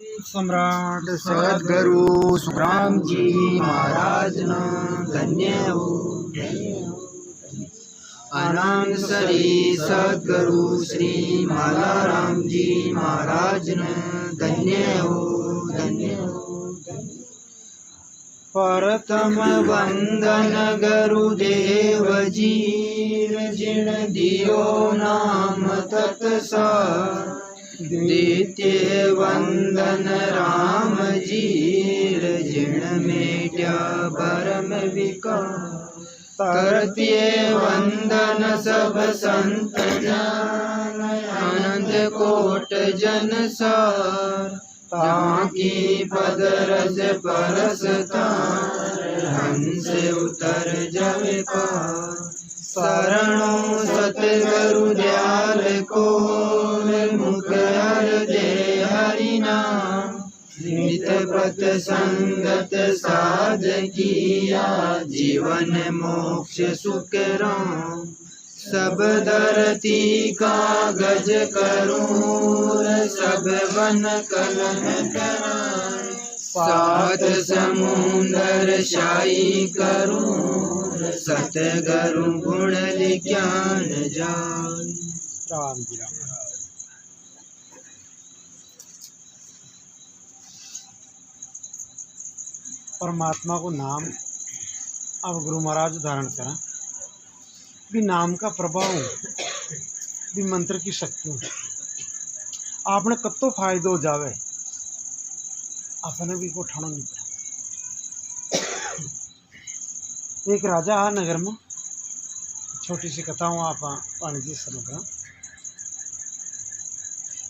सम्राट सद्गुरु सुखराम जी महाराज ना धन्य हो। आनंद श्री सद्गुरु श्री मालाराम जी महाराज ना धन्य हो, धन्य हो। प्रथम वंदन गुरुदेव जी जिन दियो नाम तत्सार। द्वितीय वंदन राम जी जिन मेट्या भरम विकार। तृतीय वंदन सब संत जन आनंद कोट जन सार। ताकि पद रज परस तार हंस उतर जवे पार। शरणों सतगुरु दयाल को मुख हर दे हरि नाम। नित प्रत संगत साध किया जीवन मोक्ष सुख राम। सब धरती कागज करूर सब वन कलम कराए। सात समुंदर शाही करूर सतगुरु गुण ज्ञान जान। राम जी राम। परमात्मा को नाम अब गुरु महाराज धारण करा भी नाम का प्रभाव भी मंत्र की शक्ति आपने कब तो फायदो हो जावे अपने भी को ठाणो नहीं पड़ा। एक राजा आ नगर में छोटी सी कथा हूँ आप पानी जी समझ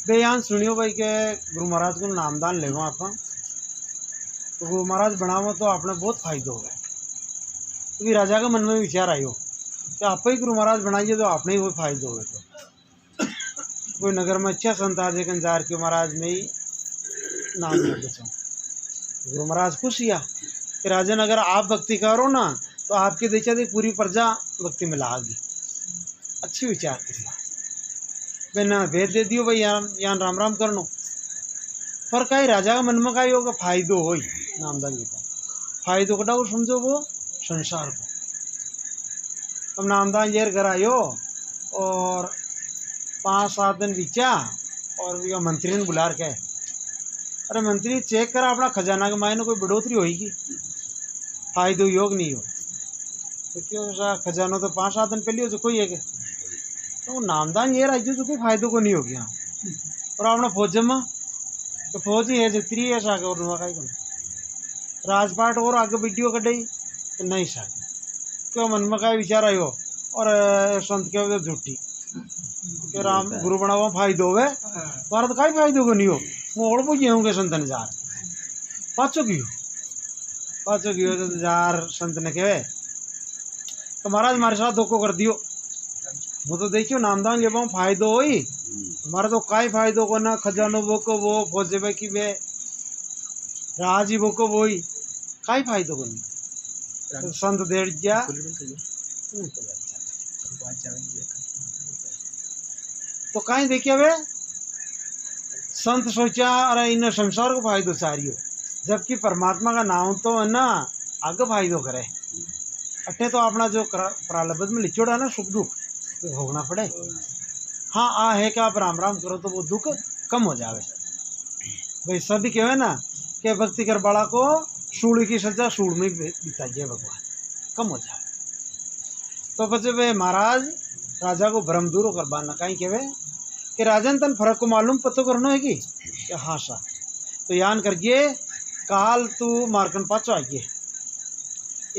बयान सुनियो भाई के गुरु महाराज को नामदान लेवा आप तो गुरु महाराज बनावो तो आपने बहुत फायदो हो गए। तो राजा का मन में विचार आयो कि आप ही गुरु महाराज बनाइए तो आपने ही वो फायदो हो तो कोई नगर में अच्छा संत आज कंजार के महाराज में ही नाम ले देता हूँ। गुरु महाराज खुश किया कि राजन अगर आप भक्ति करो ना तो आपके देचा दे पूरी प्रजा भक्ति में लागी। अच्छी विचार किया भाई ना भेद दे दियो भाई यहाँ राम राम करनो पर कहीं राजा का मन में का होगा फायदो हो नामदान को फायदो कटा वो समझो वो संसार को। अब नामदान जेर करायो और 5-7 दिन बीचा और मंत्री ने बुला के अरे मंत्री चेक करा अपना खजाना के मायने कोई बढ़ोतरी होगी फायदो योग नहीं हो तो क्यों सा खजाना तो 5-7 दिन पहले हो जो कोई है तो नामदान ये राज्य जो कोई फायदो को नहीं हो गया और अपना फौज में तो फौज ही है जितनी है साके और नुआ राजपाट और आगे वीडियो कटाई तो नहीं साके क्यों मन में का विचार आयो और संत के झूठी कि राम गुरु बनावा फायदो हो भारत का फायदो को नहीं हो मोड़ को गेहूँ के संत ने जार पाँचों की हो तो जार संत ने कहे तो महाराज हमारे साथ धोखो कर दियो वो तो देखियो नामदान जब हम फायदो हो ही हमारा तो काई फायदो को ना खजानो वो को वो फौजे बे की बे राजी वो को वो ही काई फायदो को नहीं तो संत देर जा तो कहीं देखिए वे संत सोचा अरे इन संसार को फायदो चाह रही हो जबकि परमात्मा का नाम तो है ना आगे फायदो करे अट्ठे तो अपना जो प्रारब्ध में लिचोड़ा ना सुख दुख तो भोगना पड़े। हाँ आ है कि आप राम राम करो तो वो दुख कम हो जावे भाई सभी कहे ना कि भक्ति कर बड़ा को सूढ़ की सजा सूढ़ में बिता जाए भगवान कम हो जाए। तो बच्चे वे महाराज राजा को भ्रम दूर करवाना कहीं कहे कि राजन तन फर्क को मालूम पतो करना है कि हाँ सा तो यान करिए काल तू मारकन पाचो आइए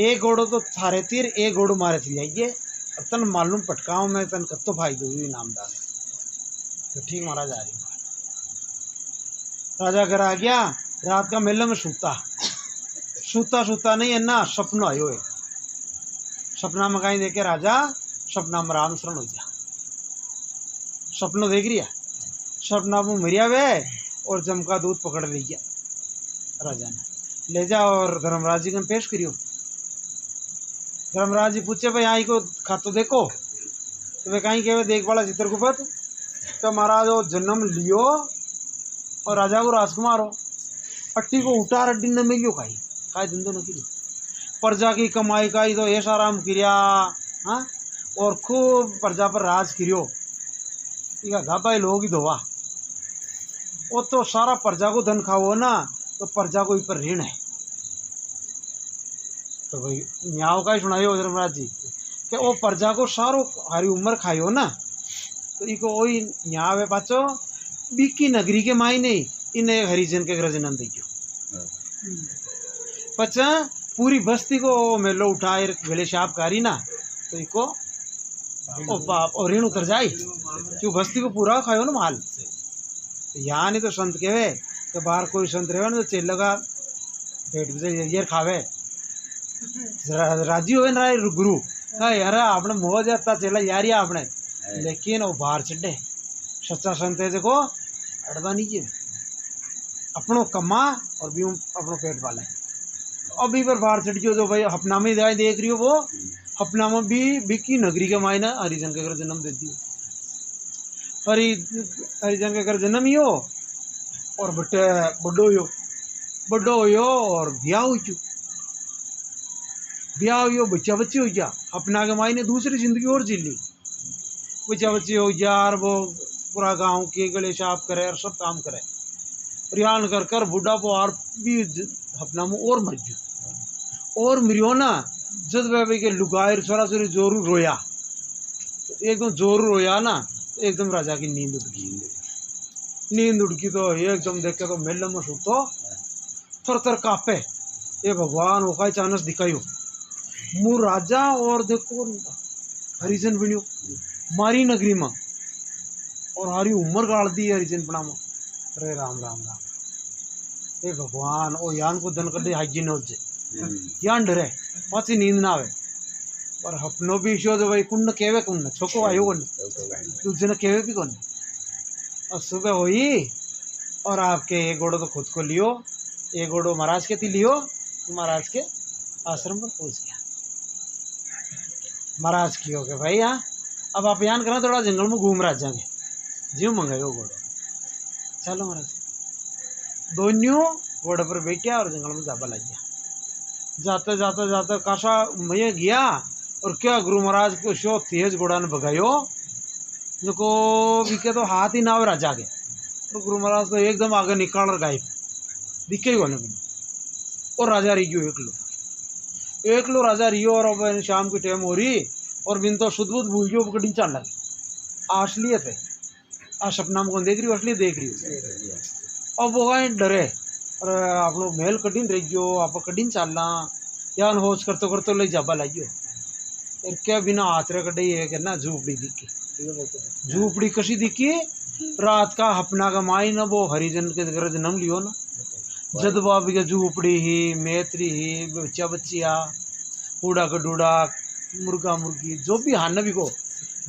एक घोड़ो तो थारे तीर एक घोड़ो मारे थी जाइए तन मालूम पटकाओ में तन कब तो फायदो हुई नामदान तो ठीक महाराज आ रही राजा घर आ गया रात का मेले में सूता नहीं है ना सपना आयो है सपना में कहीं देखे राजा सपना में राम शरण हो जा सपनों देख रही है सपना में मरिया वे और जम का दूध पकड़ लिया राजा ने ले जा और धर्मराज जी को पेश करियो। धर्मराज जी पूछे भाई यहाँ को खातो देखो तो वे कहीं कहे देख वाला चित्रगुप्त तो महाराज वो जन्म लियो और राजा को राजकुमार हो अट्टी को उठार अड्डी न मिलियो खाई खाए धंधो न करियो प्रजा की कमाई का ही तो ऐसा आराम किया हाँ और खूब प्रजा पर राज करियो घापाई लोग ही धोवा वो तो सारा प्रजा को धन खाओ ना तो प्रजा को ऊपर ऋण है। तो भाई न्याव का ही सुनाइयो धर्मराज जी कि वो प्रजा को सारो हरी उम्र खाइयो ना तो इको वही न्याव है पाचो बीकी नगरी के माई नहीं इन्हें हरिजन के घर जन्म दियो पचा पूरी बस्ती को मेलो उठाए गले शाप कारी ना तो इको और ऋण उतर जाए क्यों बस्ती को पूरा खायो ना माल यहाँ नहीं तो संत कहे कि बाहर कोई संत रहे ना तो चेल लगा पेट ये खावे राजी हो ना गुरु यार आपने मोह जाता चेला यार ही आपने लेकिन वो बाहर चढ़े सच्चा संत है देखो अड़वा नीचे अपनों कमा और भी अपनों पेट वाला है अभी पर बाहर चढ़ जो भाई हपना में दवाई देख रही हो वो हपना में भी बिकी नगरी के मायना हरिजन के घर जन्म देती हो हरिजन के घर जन्म ही हो और बटे बड्डो हो और ब्याह हो ब्याह हो बच्चा बच्चे हो जा अपना के मायने दूसरी जिंदगी और जी ली बच्चा बच्चे हो जा और वो पूरा गांव के गले साफ करे और सब काम करे रियान कर कर बुढ़ा को और भी अपना में और मर गयो और मरियो ना जद भाई के लुगायर छोरा छोरी जोरू रोया तो एकदम जोरू रोया ना तो एकदम राजा की नींद उड़की तो एकदम देख के तो मेल में सुतो थर थर कापे ये भगवान वो का चानस दिखायो मु राजा और देखो हरिजन बनियो मारी नगरी में और हारी उम्र गाड़ दी हरिजन बना में अरे राम राम राम ये भगवान ओ यान को धन कर दे हाइजीन हो जाए यान डरे पाची नींद ना आवे पर हपनो भी शो जो भाई कुन्न केवे कुन्न छोको आयो कुन्न दूसरे ने केवे भी कुन्न और सुबह हुई और आपके एक घोड़ो तो खुद को लियो एक घोड़ो महाराज के थी लियो महाराज के आश्रम पर पहुंच गया महाराज की हो गए भाई हाँ अब आप यान करना थोड़ा जंगल में घूम रहा जाएंगे जीव मंगाए वो घोड़ो चलो महाराज दोनों घोड़े पर बैठा और जंगल में जाबा लग गया जाते जाते जाते काशा मैं गया और क्या गुरु महाराज को शो तेज घोड़ा ने भगायो जो को बिके तो हाथ ही ना हो राजा के तो गुरु महाराज तो एकदम आगे निकाल गायब दिखे ही भी और राजा रियो एक लो राजा रियो और अब शाम की टाइम हो रही और बिन तो शुद्ध बुद्ध भूल गयो कटिंग चल लगे असलियत है आ सपना में कौन देख रही हो असलियत देख रही हो अब वो डरे और आप लोग महल कठिन रह गयो आप कठिन चलना या होश करते ले जाबा लागियो और क्या बिना आतरे कटे ये कहना झूपड़ी दिखी झूपड़ी कशी दिखी रात का हपना का माई ना वो हरिजन के घर जन्म लियो ना जद बाबी के झूपड़ी ही मैत्री ही बच्चा बच्चिया कूड़ा कटूड़ा मुर्गा मुर्गी जो भी हान भी को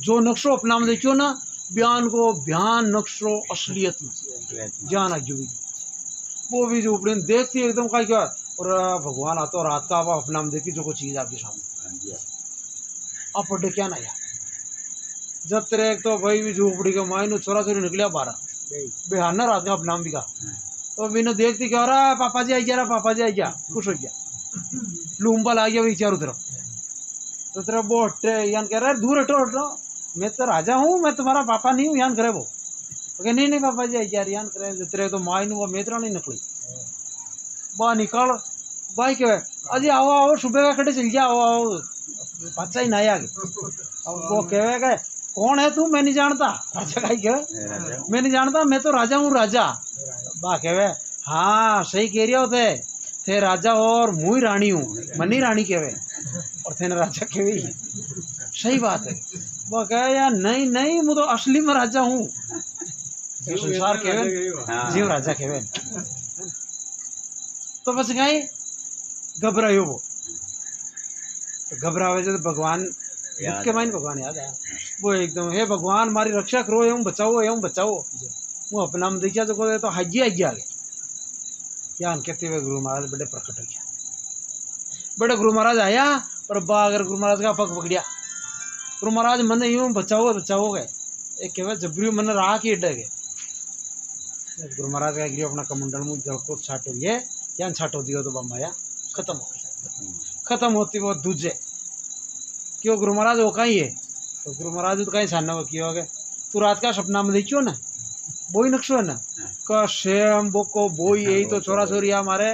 जो नक्शो अपना में देखियो ना बयान को बयान नक्शो असलियत में जान आज भी वो भी झूपड़ी देखती एकदम का क्या और भगवान आता और रात का आप अपना में देखी जो कोई चीज़ आपके सामने आप पढ़े क्या ना यार जब तेरे एक तो भाई भी झूपड़ी के मायने छोरा छोरी निकलिया बारह बेहाना रात का अपना भी का तो बिना देखती क्या रहा पापा जी आई जा रहा पापा जी आई जा खुश हो गया लूम्बा ला गया वही चारों तरफ तो तेरा वो हटे यान कह रहा है दूर हटो हटो मैं तो राजा हूँ मैं तुम्हारा पापा नहीं हूँ यान करे वो ओके नहीं पापा जी आई जा रही यान करे तेरे तो मायने वो मेतरा नहीं निकली वाह निकाल भाई क्या अजी आओ आओ सुबह का खड़े चल जाओ आओ बच्चा ही नहीं आगे अब वो कहेगा कौन है तू मैं नहीं जानता राजा का क्या मैं नहीं जानता मैं तो राजा हूँ राजा बा कहे हाँ सही कह रहे होते थे राजा और मुँह ही रानी हूँ मनी रानी कहे और थे राजा कहे सही बात है वो कहे यार नहीं नहीं मैं तो असली में राजा हूँ संसार कहे जीव राजा कहे तो बस गए घबरायो वो तो घबरावे तो भगवान के माइन भगवान याद आया वो एकदम हे भगवान हमारी रक्षा करो एवं बचाओ वो अपना में देखिया तो हजी हजी आ गए क्या कहते हुए गुरु महाराज बड़े प्रकट हो गया बड़े गुरु महाराज आया और अगर गुरु महाराज का पग पकड़िया गुरु महाराज मन यूँ बचाओ गए एक कहे जबरी मन राह की अड्डे गए गुरु महाराज का गिरी अपना कमंडल मुँह जल को छाटो ये ज्ञान छाटो दियो तो माया खत्म हो गई। खत्म होती वो दूजे क्यों गुरु महाराज वो कहीं है तो गुरु महाराज तो कहीं छानना वो क्यों हो गए तू रात का सपना में देखियो ना बोई नक्शो है ना का शेम बोको बोई यही तो छोरा छोरी हमारे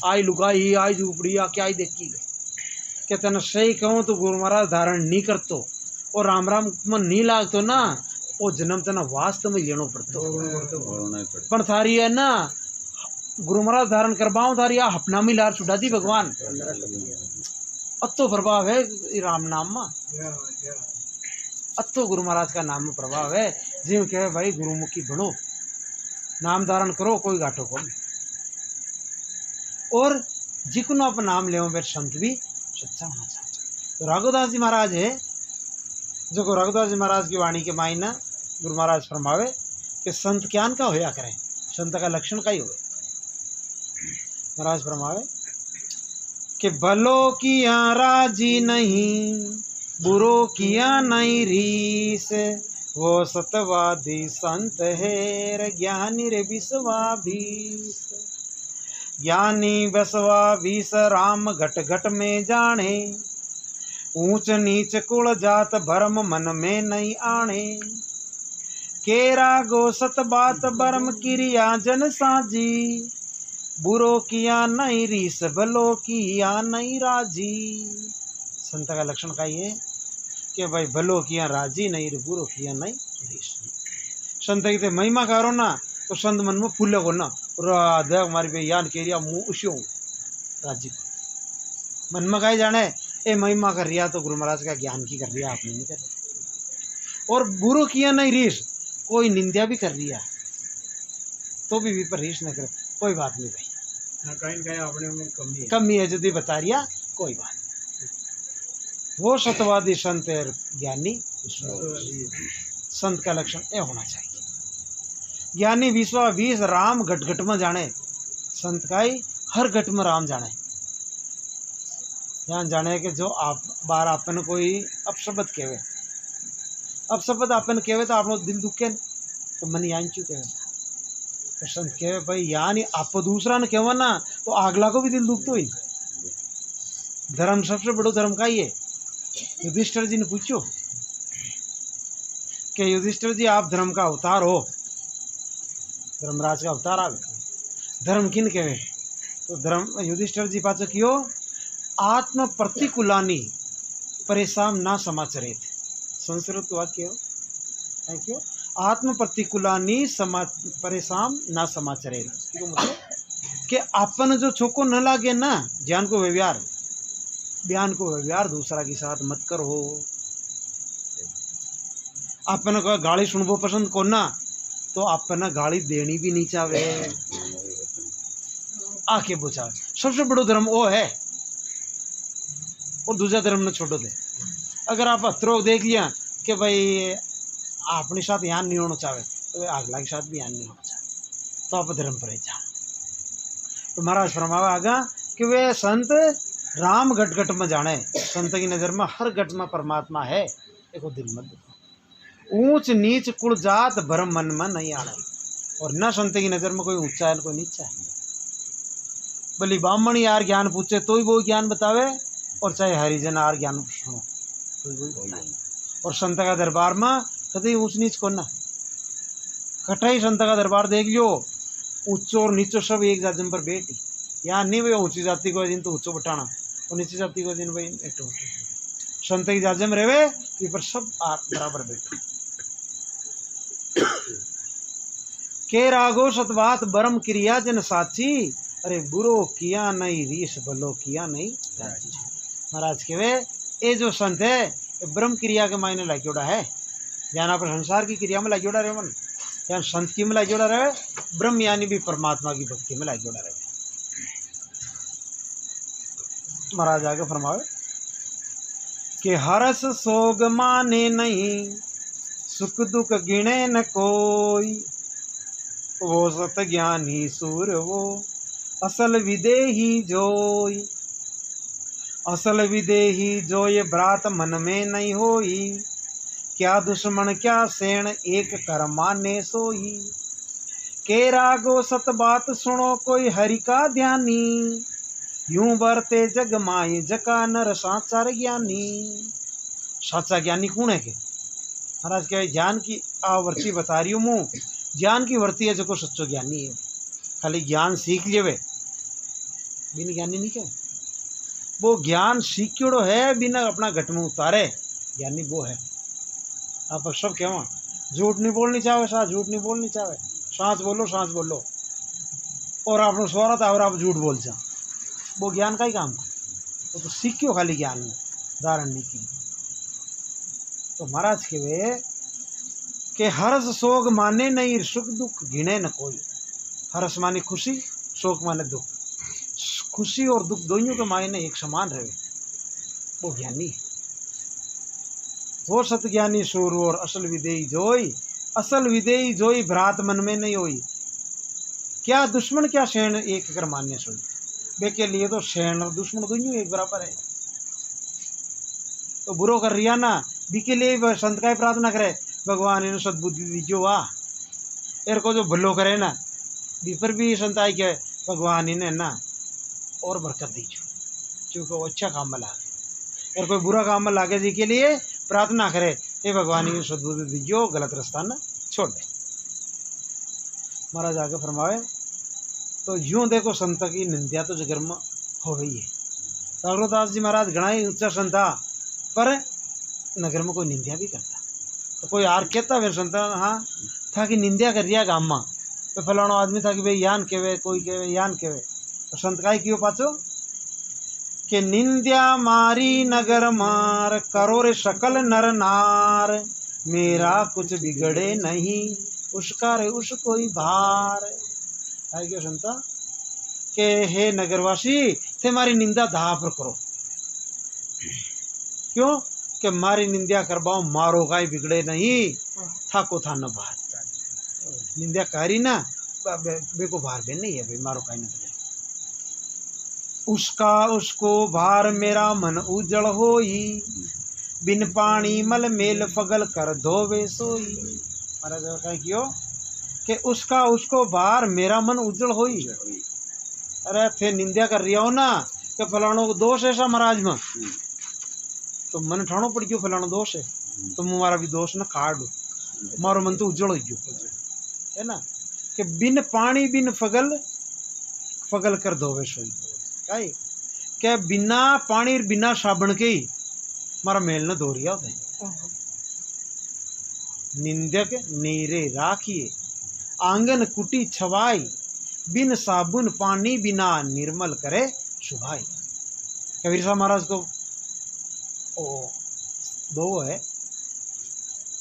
आई लुगाई आई झूपड़ी आ क्या आई देखी गए कहते ना सही कहूँ तो गुरु महाराज धारण नहीं करतो और राम राम में नहीं लागतो ना वो जन्म तना वास्तव में लेनो पड़तो पण थारी है ना गुरु महाराज धारण करवाओ थारी आ हपना में लार छुड़ा दी भगवान अतो प्रभाव है राम नाम में अतो गुरु महाराज का नाम में प्रभाव है जिम कहे भाई गुरुमुखी बनो नाम धारण करो कोई घाटो को नहीं और जिको अपन नाम ले वे संत भी सच्चा होना चाहिए। तो रघुदास जी महाराज है जो को रघुदास जी महाराज की वाणी के मायना गुरु महाराज फरमावे कि संत ज्ञान का होया करें संत का लक्षण का ही हो महाराज फरमावे कि भलो किया राजी नहीं बुरो किया नहीं रीस वो सतवादी संत है ज्ञानी रे विश्वाभीस ज्ञानी विश्वाभीस राम घट घट में जाने ऊंच नीच कुल जात भरम मन में नहीं आने केरा गो सत बात बरम क्रिया जन साजी बुरो किया नहीं रीस भलो किया नहीं राजी। संत का लक्षण का ये कि भाई भलो किया राजी नहीं रे बुरो किया नहीं रीस। संत की महिमा करो ना तो संत मन में फूले को ना देख हमारी भाई यान केरिया मुँह उश्यो राजी मन में कहीं जाने ए महिमा कर रिया तो गुरु महाराज का ज्ञान की कर रिया आपने नहीं कर रहा और बुरो किया नहीं रीस कोई निंदा भी कर रिया तो भी विपर रीस न करे कोई बात नहीं भाई कहीं अपने में कमी है यदि बता रिया कोई बात वो सतवादी संत है ज्ञानी संत का लक्षण ये होना चाहिए। ज्ञानी विश्वाभीस राम घट घट में जाने संत का ही हर घट में राम जाने ध्यान जाने कि जो आप बार आपन कोई अपशब्द कहवे अपशब्द आपन कहवे तो आप दिल दुखे तो मन यान चुके तो संत कहवे भाई यानी आप दूसरा ने कहवा ना तो आगला को भी दिल दुखतो ही। धर्म सबसे बड़ो धर्म का ही है। युधिष्ठिर जी ने पूछो कि युधिष्ठिर जी आप धर्म का अवतार हो धर्मराज का अवतार आ धर्म किन कहवे तो धर्म युधिष्ठिर जी पाचो कियो आत्म प्रतिकूलानी परेशान ना समाचरित संस्कृत वाक्य है क्यों आत्म प्रतिकूलानी परेशान ना समाचरित मतलब कि अपन जो छोको न लागे ना ज्ञान को व्यवहार बयान को व्यवहार दूसरा के साथ मत करो। अपन को गाली सुनबो पसंद को ना तो अपन गाली देनी भी नहीं चाहे आके बुझा सबसे बड़ो धर्म वो है और दूसरा धर्म ने छोड़ो दे। अगर आप अत्रोग देख लिया कि भाई अपने साथ यान नहीं होना चाहे तो अगला के साथ भी यान नहीं होना चाहे तो आप धर्म पर जाओ। तो महाराज फरमावा आगा कि वे संत राम घट घट में जाने संत की नज़र में हर घट में परमात्मा है देखो दिल मत देखो ऊंच नीच कुल जात भरम मन में नहीं आना और न संत की नज़र में कोई ऊंचा है कोई नीचा है। भली ब्राह्मण यार ज्ञान पूछे तो ही वो ज्ञान बतावे और चाहे हरिजन यार ज्ञान सुनो तो ही वो बताए और संत का दरबार में कभी ऊंच नीच को ना कटाई संत का दरबार देख लियो ऊंचो और नीचो सब एक जाति पर बैठी यहाँ नहीं भाई ऊंची जाति को दिन तो ऊंचो बटाना और नीची जाति को दिन भाई एक संत की जाति में रहे कि पर सब बराबर बैठो के रागो सतबात बरम क्रिया जन साची अरे बुरो किया नहीं रीस भलो किया नहीं महाराज के वे ये जो संत है ये ब्रह्म क्रिया के मायने लागोड़ा है जाना पर संसार की क्रिया में लागोड़ा रहे मन या संत की में लागोड़ा रहे ब्रह्म यानी भी परमात्मा की भक्ति में लागोड़ा रहे। महाराज आगे फरमावे कि हरस सोग माने नहीं सुख दुख गिने न कोई वो सत ज्ञानी सूर वो असल विदेही जोई असल विदेही जो ये ब्रात मन में नहीं होई क्या दुश्मन क्या सेण एक कर माने सोई केरा गो सत बात सुनो कोई हरि का ध्यानी, यूं बरते जग माए जका नर साचार ज्ञानी। साचा ज्ञानी कौन है के महाराज कहे ज्ञान की आवर्ती बता रही हूँ मुँह, ज्ञान की वर्ती है जो सच्चो ज्ञानी है। खाली ज्ञान सीख लिए बिन ज्ञानी नहीं क्या, वो ज्ञान सीखियोड़ो है बिना अपना घट में उतारे ज्ञानी वो है। आप सब क्या झूठ नहीं बोलनी चाहे, साथ झूठ नहीं बोलनी चाहे, सांस बोलो और आपने स्वरत और आप झूठ बोल जा, वो ज्ञान का ही काम है। वो तो सीखियो खाली ज्ञान में धारण नहीं की। तो महाराज के वे के हर्ष शोक माने नहीं, सुख दुख गिने न कोई। हर्ष माने खुशी, शोक माने दुख। खुशी और दुख दोनों के मायने एक समान रहे, वो ज्ञानी है। वो सतज्ञानी सूर और असल विदेही जोई, असल विदेही जोई भ्रात मन में नहीं होई। क्या दुश्मन क्या शैन एक कर मान्य सोई, वे के लिए तो शैन और दुश्मन दोनों एक बराबर है। तो बुरो कर रिया ना बी के लिए संत का ही प्रार्थना करे, भगवान इन्हें सद्बुद्धि दीजियो वाह। एर को जो भलो करे ना बी पर भी संत आई के भगवान इन्हें ना और बरकत दीजियो, क्योंकि वो अच्छा काम में लागे। और कोई बुरा काम में लागे जी के लिए प्रार्थना करे, हे भगवान इन्हें सद्बुद्धि दीजियो, गलत रास्ता ना छोड़ दे। महाराज आगे फरमावे तो यूं देखो संत की निंदा तो जगर में हो गई है। ठाकुरदास जी महाराज घना ही ऊंचा संत था, पर नगर में कोई निंदा भी करता। तो कोई यार कहता फिर संत हाँ था कि निंदा कर रिया गाम में, तो फलाना आदमी था कि भाई यान केवे, कोई केवे यान केवे। तो संत का ही क्यों पाचो कि निंदा मारी नगर मार, करो रे सकल नर नार, मेरा कुछ बिगड़े नहीं उसका रे उस कोई भार। है क्यों संता के हे नगरवासी थे मारी निंदा धा पर करो, क्यों कि मारी निंदा करवाओ मारो का ही बिगड़े नहीं, था को था न भार। निंदा करी ना बे को भार बे नहीं है भाई, मारो का ही न बिगड़े। उसका उसको भार मेरा मन उजड़ होई, बिन पानी मल मेल फगल कर धोवे सोई। महाराज कहा क्यों कि उसका उसको भार मेरा मन उजड़ होई। अरे थे निंदा कर रही हो ना कि फलानों को दोष ऐसा महाराज में, तो मन ठाणो पड़ गयो फलाना दोष है, तो मुझारा भी दोष न काट दो, मारो मन तो उजड़ हो गयो है ना। कि बिन पानी बिन फगल फगल कर धोवे सोई। काई क्या बिना पानी बिना साबन के ही मारा मेल न धो रिया होता। निंदक नीरे राखिए आंगन कुटी छवाई, बिन साबुन पानी बिना निर्मल करे सुभाई। कबीर साहब महाराज को ओ दो है।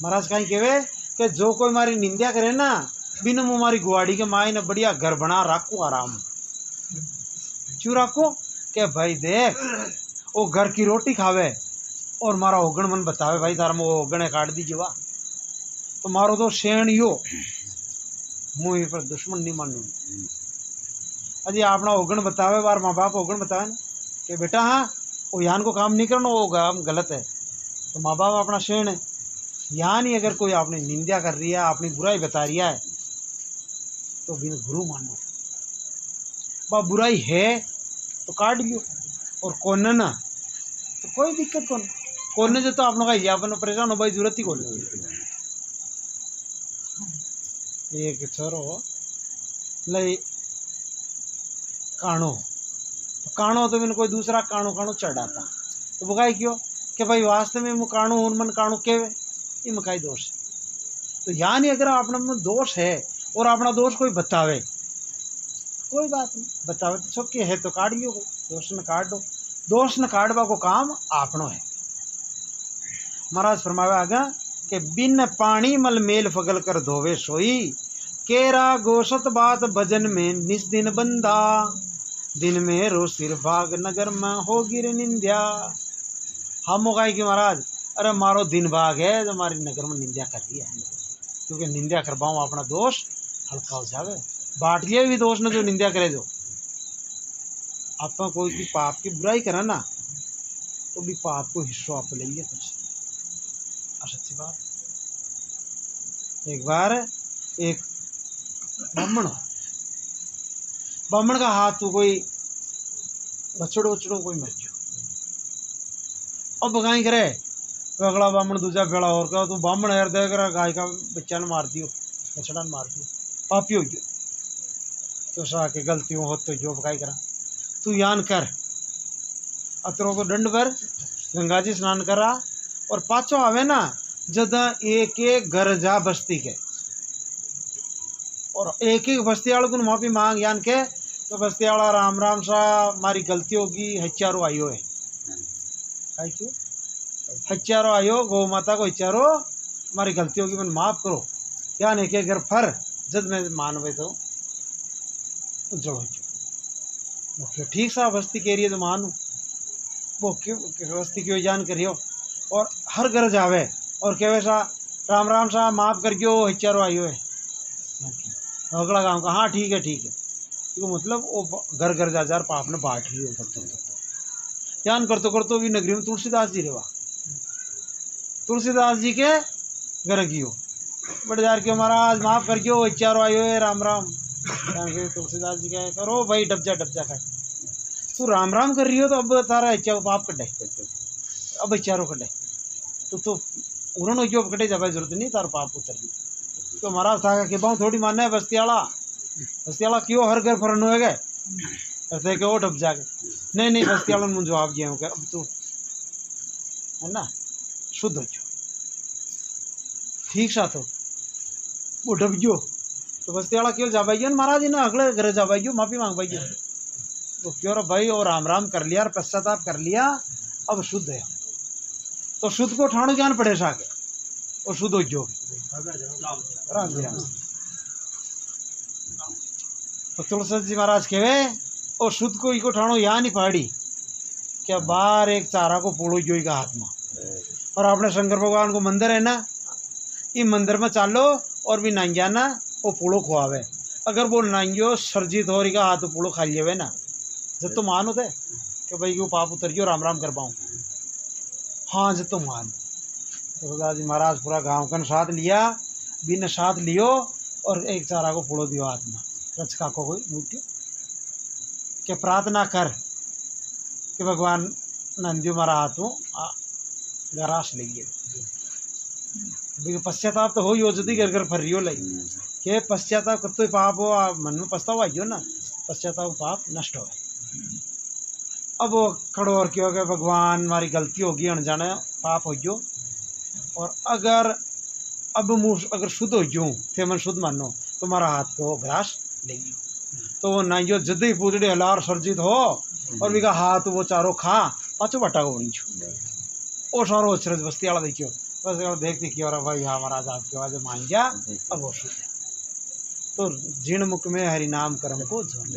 महाराज कहीं कहे कि जो कोई हमारी निंदा करे ना बिन मुँह हमारी गुआड़ी के माई ने बढ़िया घर बना रखो आराम क्यों रखो के भाई देख वो घर की रोटी खावे और मारा ओगण मन बतावे भाई तार में ओगणे काट दीजिए वाह। तो मारो तो शेण यो मुँह पर दुश्मन नहीं मानू। अजी अपना ओगण बतावे बार माँ बाप ओगण बतावे ना कि बेटा हाँ वो यान को काम नहीं करना, वो काम गलत है। तो माँ बाप अपना शेण है। यहाँ नहीं अगर कोई आपने निंदा कर रही है, अपनी बुराई बता रही है, तो बिन गुरु मानो। बा बुराई है तो काट लियो, और कोने ना तो कोई दिक्कत कौन। कोने जो तो आप लोग का अपन परेशान हो भाई जरूरत ही कौन। एक छोरो ले काणो, तो काणो तो मैंने कोई दूसरा काणो काणो चढ़ाता, तो वो कहे क्यों कि भाई वास्तव में वो काणो उनमन काणो केवे ये मकाई दोष। तो यानी अगर अपने में दोष है और अपना दोष कोई बतावे कोई बात नहीं, बतावे तो छोके है तो काट लियो, दोष न काट दो। दोष न काटवा को काम आपनो है। महाराज फरमावे आगा कि बिन पानी मल मेल फगल कर धोवे सोई, केरा गोशत बात भजन में निस दिन बंदा, दिन में रो सिर भाग नगर में हो गिर निंदा। हम गाय की महाराज अरे मारो दिन भाग है जो हमारी नगर में निंदा कर रही है, क्योंकि निंदा करवाऊँ अपना दोष हल्का हो जावे। बांट लिया भी दोष न जो निंदा करे, जो आप कोई भी पाप की बुराई करे ना तो भी पाप को हिस्सा आप ले लिया कुछ सच्ची बात। एक बार एक ब्राह्मण हो, ब्राह्मण का हाथ तो कोई बछड़ो उछड़ो कोई मर गयो। अब गाय करे तो अगला ब्राह्मण दूसरा भेड़ा और कहो तू ब्राह्मण है दे कर गाय का बच्चा ने मार दियो, बछड़ा ने मार दियो, पापी हो गयो। तो सा के गलतियों हो तो जो बकाई करा तू यान कर अतरों को दंड पर गंगा जी स्नान करा और पाछो आवे ना जद एक एक घर जा बस्ती के और एक एक बस्ती वाले को माफी मांग यान के तो बस्ती वाला राम राम सा मारी गलती होगी हच्चारो आयो है क्यों हच्चारो आयो गौ माता को हच्चारो मारी गलती होगी मन माफ करो यान एक एक घर फर जद में मानवे तो उज्जवल हो क्यों ठीक सा बस्ती कह रही है तो मानू वो क्यों बस्ती क्यों जान करियो और हर घर जावे और कहे सा राम राम सा माफ कर गयो हच्चारो आयो है अगला गाँव का हाँ ठीक है तो मतलब वो घर घर जा पाप ने बांट लियो करते यान करतो भी नगरी में तुलसीदास जी रेवा तुलसीदास जी के घर गियो बड़े जार क्यों महाराज माफ कर गयो चारो आयो है राम राम तुलसीदास जी कहे करो भाई डबजा खाए तू राम राम कर रही हो तो अब तारा इच्छा पाप कटे अब चारों कटे तो उन्होंने जो कटे जाए जरूरत नहीं तार पाप उतर गई तो महाराज था कि बाहू थोड़ी मानना है बस्ती वाला क्यों हर घर फरन हो गए ऐसे कि वो डब जाके नहीं बस्ती वाला मुझे जवाब दिया हूँ अब तू है ना शुद्ध हो जाओ ठीक सा तो वो डब गयो तो बस्ती वाला क्यों जा भाई महाराज ना अगले घर जा भाई माफी मांग भाई तो क्यों रो भाई और राम राम कर लिया और पश्चाताप कर लिया अब शुद्ध है तो शुद्ध को ठाणो जान पड़े साके और शुद्ध हो जो राम जी राम तो तुलसी जी महाराज कहे और शुद्ध को इको ठाणो यहाँ नहीं पहाड़ी क्या बाहर एक चारा को पोड़ो जो का हाथ में और अपने शंकर भगवान को मंदिर है ना ये मंदिर में चालो और भी नांगिया ना वो पोड़ो खुआवे अगर वो नांगियो सर्जित हो रही का हाथ पोड़ो खा लिए ना जब तो मान होते कि भाई वो पाप उतर गयो राम राम कर पाऊँ हाँ जब तो मान तो जी महाराज पूरा गाँव का साथ लिया बिन साथ लियो और एक चारा को पोड़ो दियो हाथ में रचका को कोई मूर्ति के प्रार्थना कर कि भगवान नंदियो मारा हाथों गरास लेंगे पश्चाताप तो हो ही जदी घर घर फर रही हो लई के पश्चाताप कब तो पाप हो मन में पछतावा आइयो ना पश्चाताप पाप नष्ट हो अब वो खड़ो और क्यों गए भगवान हमारी गलती होगी अनजाने पाप हो जो और अगर अब मुँह अगर शुद्ध हो जाऊँ थे मन शुद्ध मानो तो हमारा हाथ को ग्रास लेंगे तो वो ना जो जद ही पूजड़े हलार सर्जित हो और विका हाथ वो चारों खा पाचो बटा को बनी छो ओ सारो अचरज बस्ती वाला देखियो बस देखती कि और भाई हाँ महाराज आपकी आवाज़ मान गया अब वो शुद्ध है तो जीर्ण मुख में हरि नाम कर्म को जोड़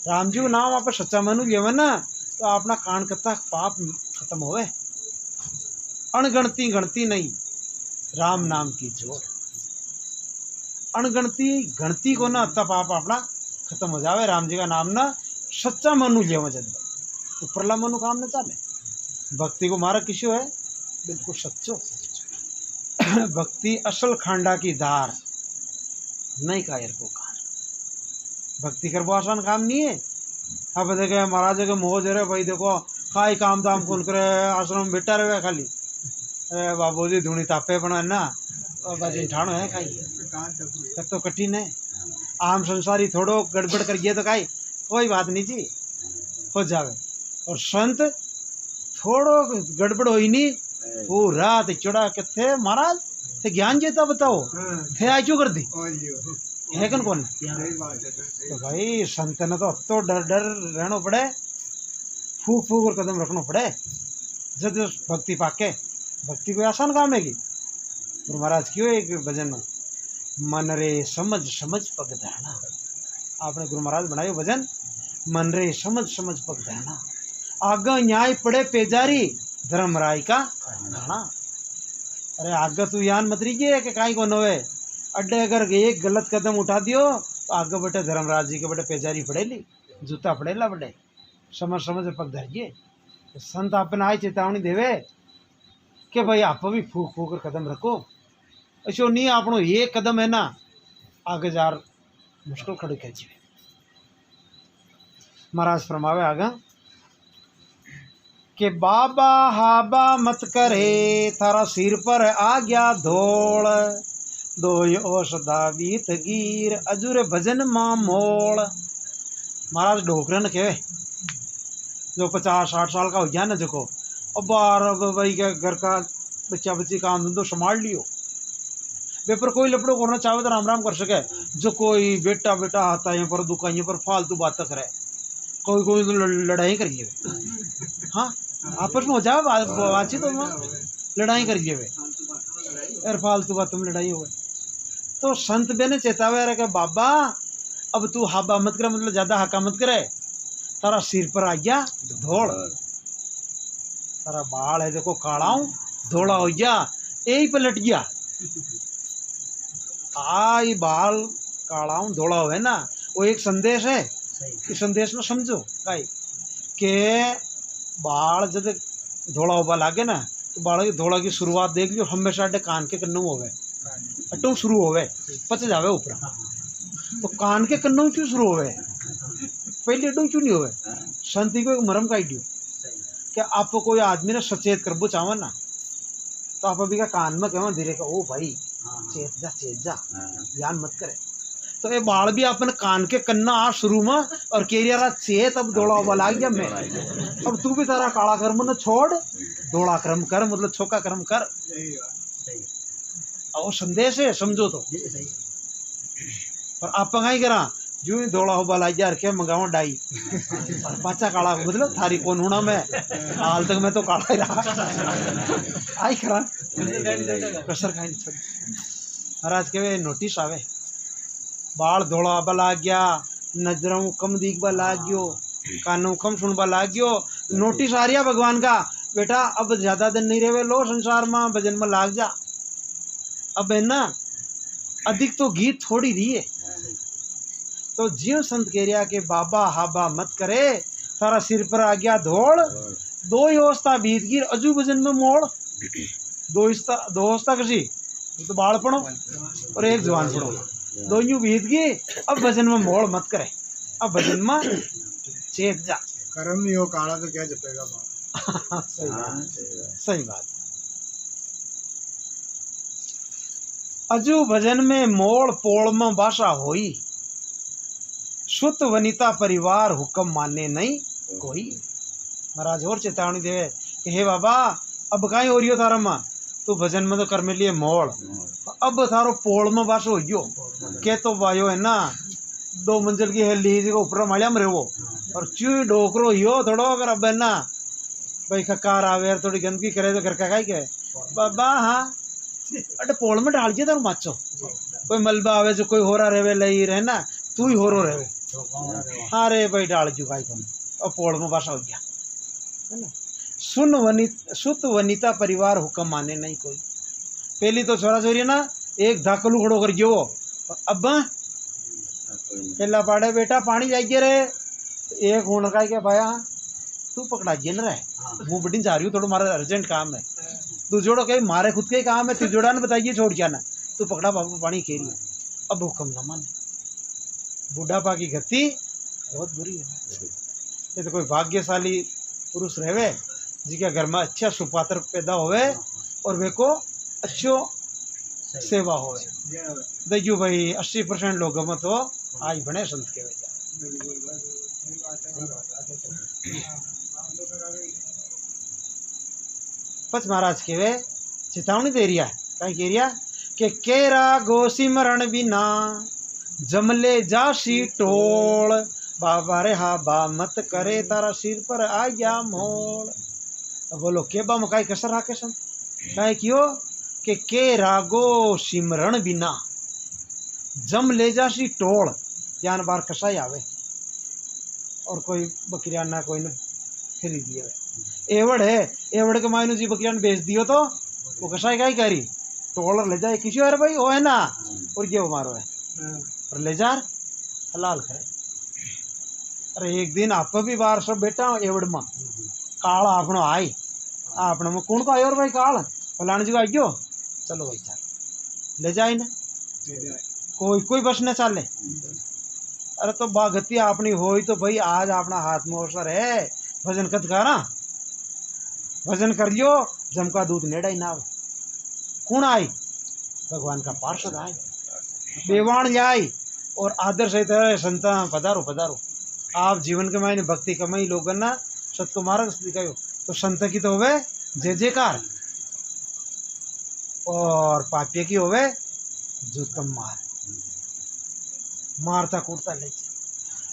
राम जी नाम आप सच्चा मनु लेवे ना तो अपना कान कत्ता पाप खत्म होवे अणगणती गणती नहीं राम नाम की जोड़ अणगणती गणती को ना अत्ता पाप अपना खत्म हो जावे राम जी का नाम ना सच्चा मनु लेवे जब ऊपरला मनु काम न चाले भक्ति को मारा किसी है बिल्कुल सच्चो भक्ति असल खांडा की धार नहीं कायर को कान भक्ति करबो आसान काम नहीं है अब देखे महाराज के मोह जरे भाई देखो काई काम दाम कौन करे आश्रम में बेटा रहे खाली अरे बाबू जी धूनी तापे बना ना बाजी ठाणो है खाई तो कठिन है आम संसारी थोड़ो गड़बड़ करिए तो काई कोई बात नहीं जी हो जावे और संत थोड़ो गड़बड़ हो ही नहीं पूरा चढ़ा कथे महाराज थे ज्ञान जेता बताओ थे आई क्यों कर दी है कौन तो भाई संत ने तो तो डर रहना पड़े फूक फूक और कदम रखना पड़े जब भक्ति पाके भक्ति कोई आसान काम है कि गुरु महाराज क्यों एक भजन मन रे समझ समझ पग धरना आपने गुरु महाराज बनायो भजन मन रे समझ समझ पग धरना आगा न्याय पड़े पेजारी धर्मराय का धरना अरे आगे तू यान मत रही कि काई को नवे अड्डे अगर एक गलत कदम उठा दियो तो आगे बटे धर्मराज जी के बटे पेजारी पड़ेली जूता पड़ेला बटे समझ समझ पग धरिए संत अपने आए चेतावनी देवे कि भाई आप भी फूक फूक कर कदम रखो ऐसो नहीं आपनो एक कदम है ना आगे जार मुश्किल खड़ी खेची महाराज फरमावे आगा कि बाबा हाबा मत करे थारा सिर पर आ गया धोल दो औषधा बीत गिर अजुर भजन मां मोल। महाराज ढोकरन के जो 50-60 साल का हो गया ना देखो अब बार भाई के घर का बच्चा बच्ची काम धंधो संभाल लियो वे पर कोई लपड़ो करना चाहे तो राम राम कर सके। जो कोई बेटा बेटा आता है पर दुकाइयों पर फालतू बात करे कोई कोई तो लड़ाई करिए हाँ आपस में हो जाए बातचीत तो लड़ाई करिए वे यार फालतू बात में लड़ाई हो तो संत बे ने चेतावे रहे कि बाबा अब तू हाबा मत करे मतलब ज्यादा हका मत करे तारा सिर पर आ गया धोड़ तारा बाल है देखो कालाऊ धोड़ा हो गया यही पे लट गया आई बाल कालाऊ धोड़ा हो है ना वो एक संदेश है इस संदेश में समझो काई के बाल जब धोड़ा होबा लागे ना तो बाल की धोड़ा की शुरुआत देख लियो हमेशा अड्डे कान के कन्नू होवे अट्टू शुरू होवे पच जावे ऊपर तो कान के कन्नू क्यों शुरू होवे पहले अड्डू क्यों नहीं होवे संति को एक मरम काट दियो कि आपको कोई आदमी ने सचेत करबो चाहो ना तो आप अभी का कान में कहो धीरे का ओ भाई चेत जा ध्यान मत करे तो ये बाल भी अपन कान के कन्ना आ शुरू में और केरिया चेत अब दौड़ा वाला आ गया मैं अब तू भी तारा काला कर्म न छोड़ दौड़ा कर्म कर मतलब छोका कर्म कर और संदेश है समझो तो पर आप ही करा जो ही दौड़ा हो बाला यार क्या मंगाओ डाई और पाचा काला मतलब थारी कौन होना मैं हाल तक मैं तो काला ही रहा आई करा कसर खाई महाराज के नोटिस आवे बाल धोड़ा बला गया नजरों कम दिखबा लाग गयो कानों कम सुनबा लाग गयो नोटिस आ रहा भगवान का बेटा अब ज्यादा दिन नहीं रहे लो संसार में भजन में लाग जा अब है ना अधिक तो गीत थोड़ी रही है तो जीव संत कह रिया के बाबा हाबा मत करे तारा सिर पर आ गया धोड़ दो अवस्था बीत गिर अजू भजन में मोड़ दो अवस्था कसी तो बाल पढ़ो और एक जवान पढ़ो दो यूं बीत गई अब भजन में मोड़ मत करे अब भजन में चेत जा कर्म नहीं हो काला तो क्या जपेगा सही बात अजू भजन में मोड़ पोड़ में बासा होई शुद्ध वनिता परिवार हुक्म माने नहीं कोई। महाराज और चेतावनी देवे कि हे बाबा अब कहीं हो रही हो तारा माँ तू भजन में तो कर में लिए मोड़ अब थारो पोड़ में बास हो गयो के तो वायो है ना 2 मंजिल की है लीज को ऊपर मालिया में रहो और चू डोकरो यो थोड़ो अगर अब है ना भाई खकार आवे थोड़ी गंदगी करे तो घर का खाई के बाबा हाँ अरे पोड़ में डाल दिया तारू माचो कोई मलबा आवे जो कोई हो रहा रहे लई रहे ना तू ही हो रो रहे हाँ रे भाई डाल जू गाय को और पोड़ में बासा हो गया है ना शुद्ध वनिता परिवार हुक्म माने नहीं कोई। पहली तो छोरा छोरी ना एक धाकलू खड़ो कर गयो अब पहला पाड़े बेटा पानी जाइए रे एक होने का क्या भाया तू पकड़ा जे न रहे मुँह बड़ी जा रही हूँ थोड़ा मारा अर्जेंट काम है तू जोड़ो कहीं मारे खुद के काम है तू जोड़ा ना बताइए छोड़ क्या ना तू पकड़ा बाबू पानी खेल अब हुक्म न माने बुढ़ापा की गति बहुत बुरी है। ये तो कोई भाग्यशाली पुरुष रहे जिसके घर में अच्छा सुपात्र पैदा होवे और वे को अच्छो सेवा होवे देखियो भाई 80% लोगों में तो आज बने संत के वजह पच महाराज के वे चेतावनी दे रिया कहीं कह रिया कि केरा गोसी मरण बिना जमले जासी टोल बाबा रे हाबा मत करे तारा सिर पर आ गया मोल। बोलो के बा मकाई कसर राखे सन काहे कियो के रागो सिमरण बिना जम ले जासी टोल जान बार कसाई आवे और कोई बकरियान ना कोई ने खरीद दिए एवड़ है एवड़ के मायनू जी बकरियान बेच दियो तो वो कसाई का ही करी टोलर ले जाए किसी और भाई वो है ना और ये मारो है और ले जा हलाल करे। अरे एक दिन आप भी बाहर सब बेटा एवड़ में काल आपनो आई आपने में कौन को आयो और भाई काल फलाने जी को आइयो चलो भाई चल ले जाए ना कोई कोई बस न चाले अरे तो बागती अपनी होई तो भाई आज अपना हाथ में अवसर है, भजन कद करा, भजन कर लियो, जमका दूध नेड़ा ही ना कौन आई, भगवान का पार्षद आए, बेवाण जाए और आदर सहित संत पधारो पधारो। आप जीवन के मायने भक्ति कमाई लोगन ना सत को मार्ग दिखायो, तो संत की तो होवे जय जयकार और पाप्य की होवे जूतम मार, मारता कूटता ले।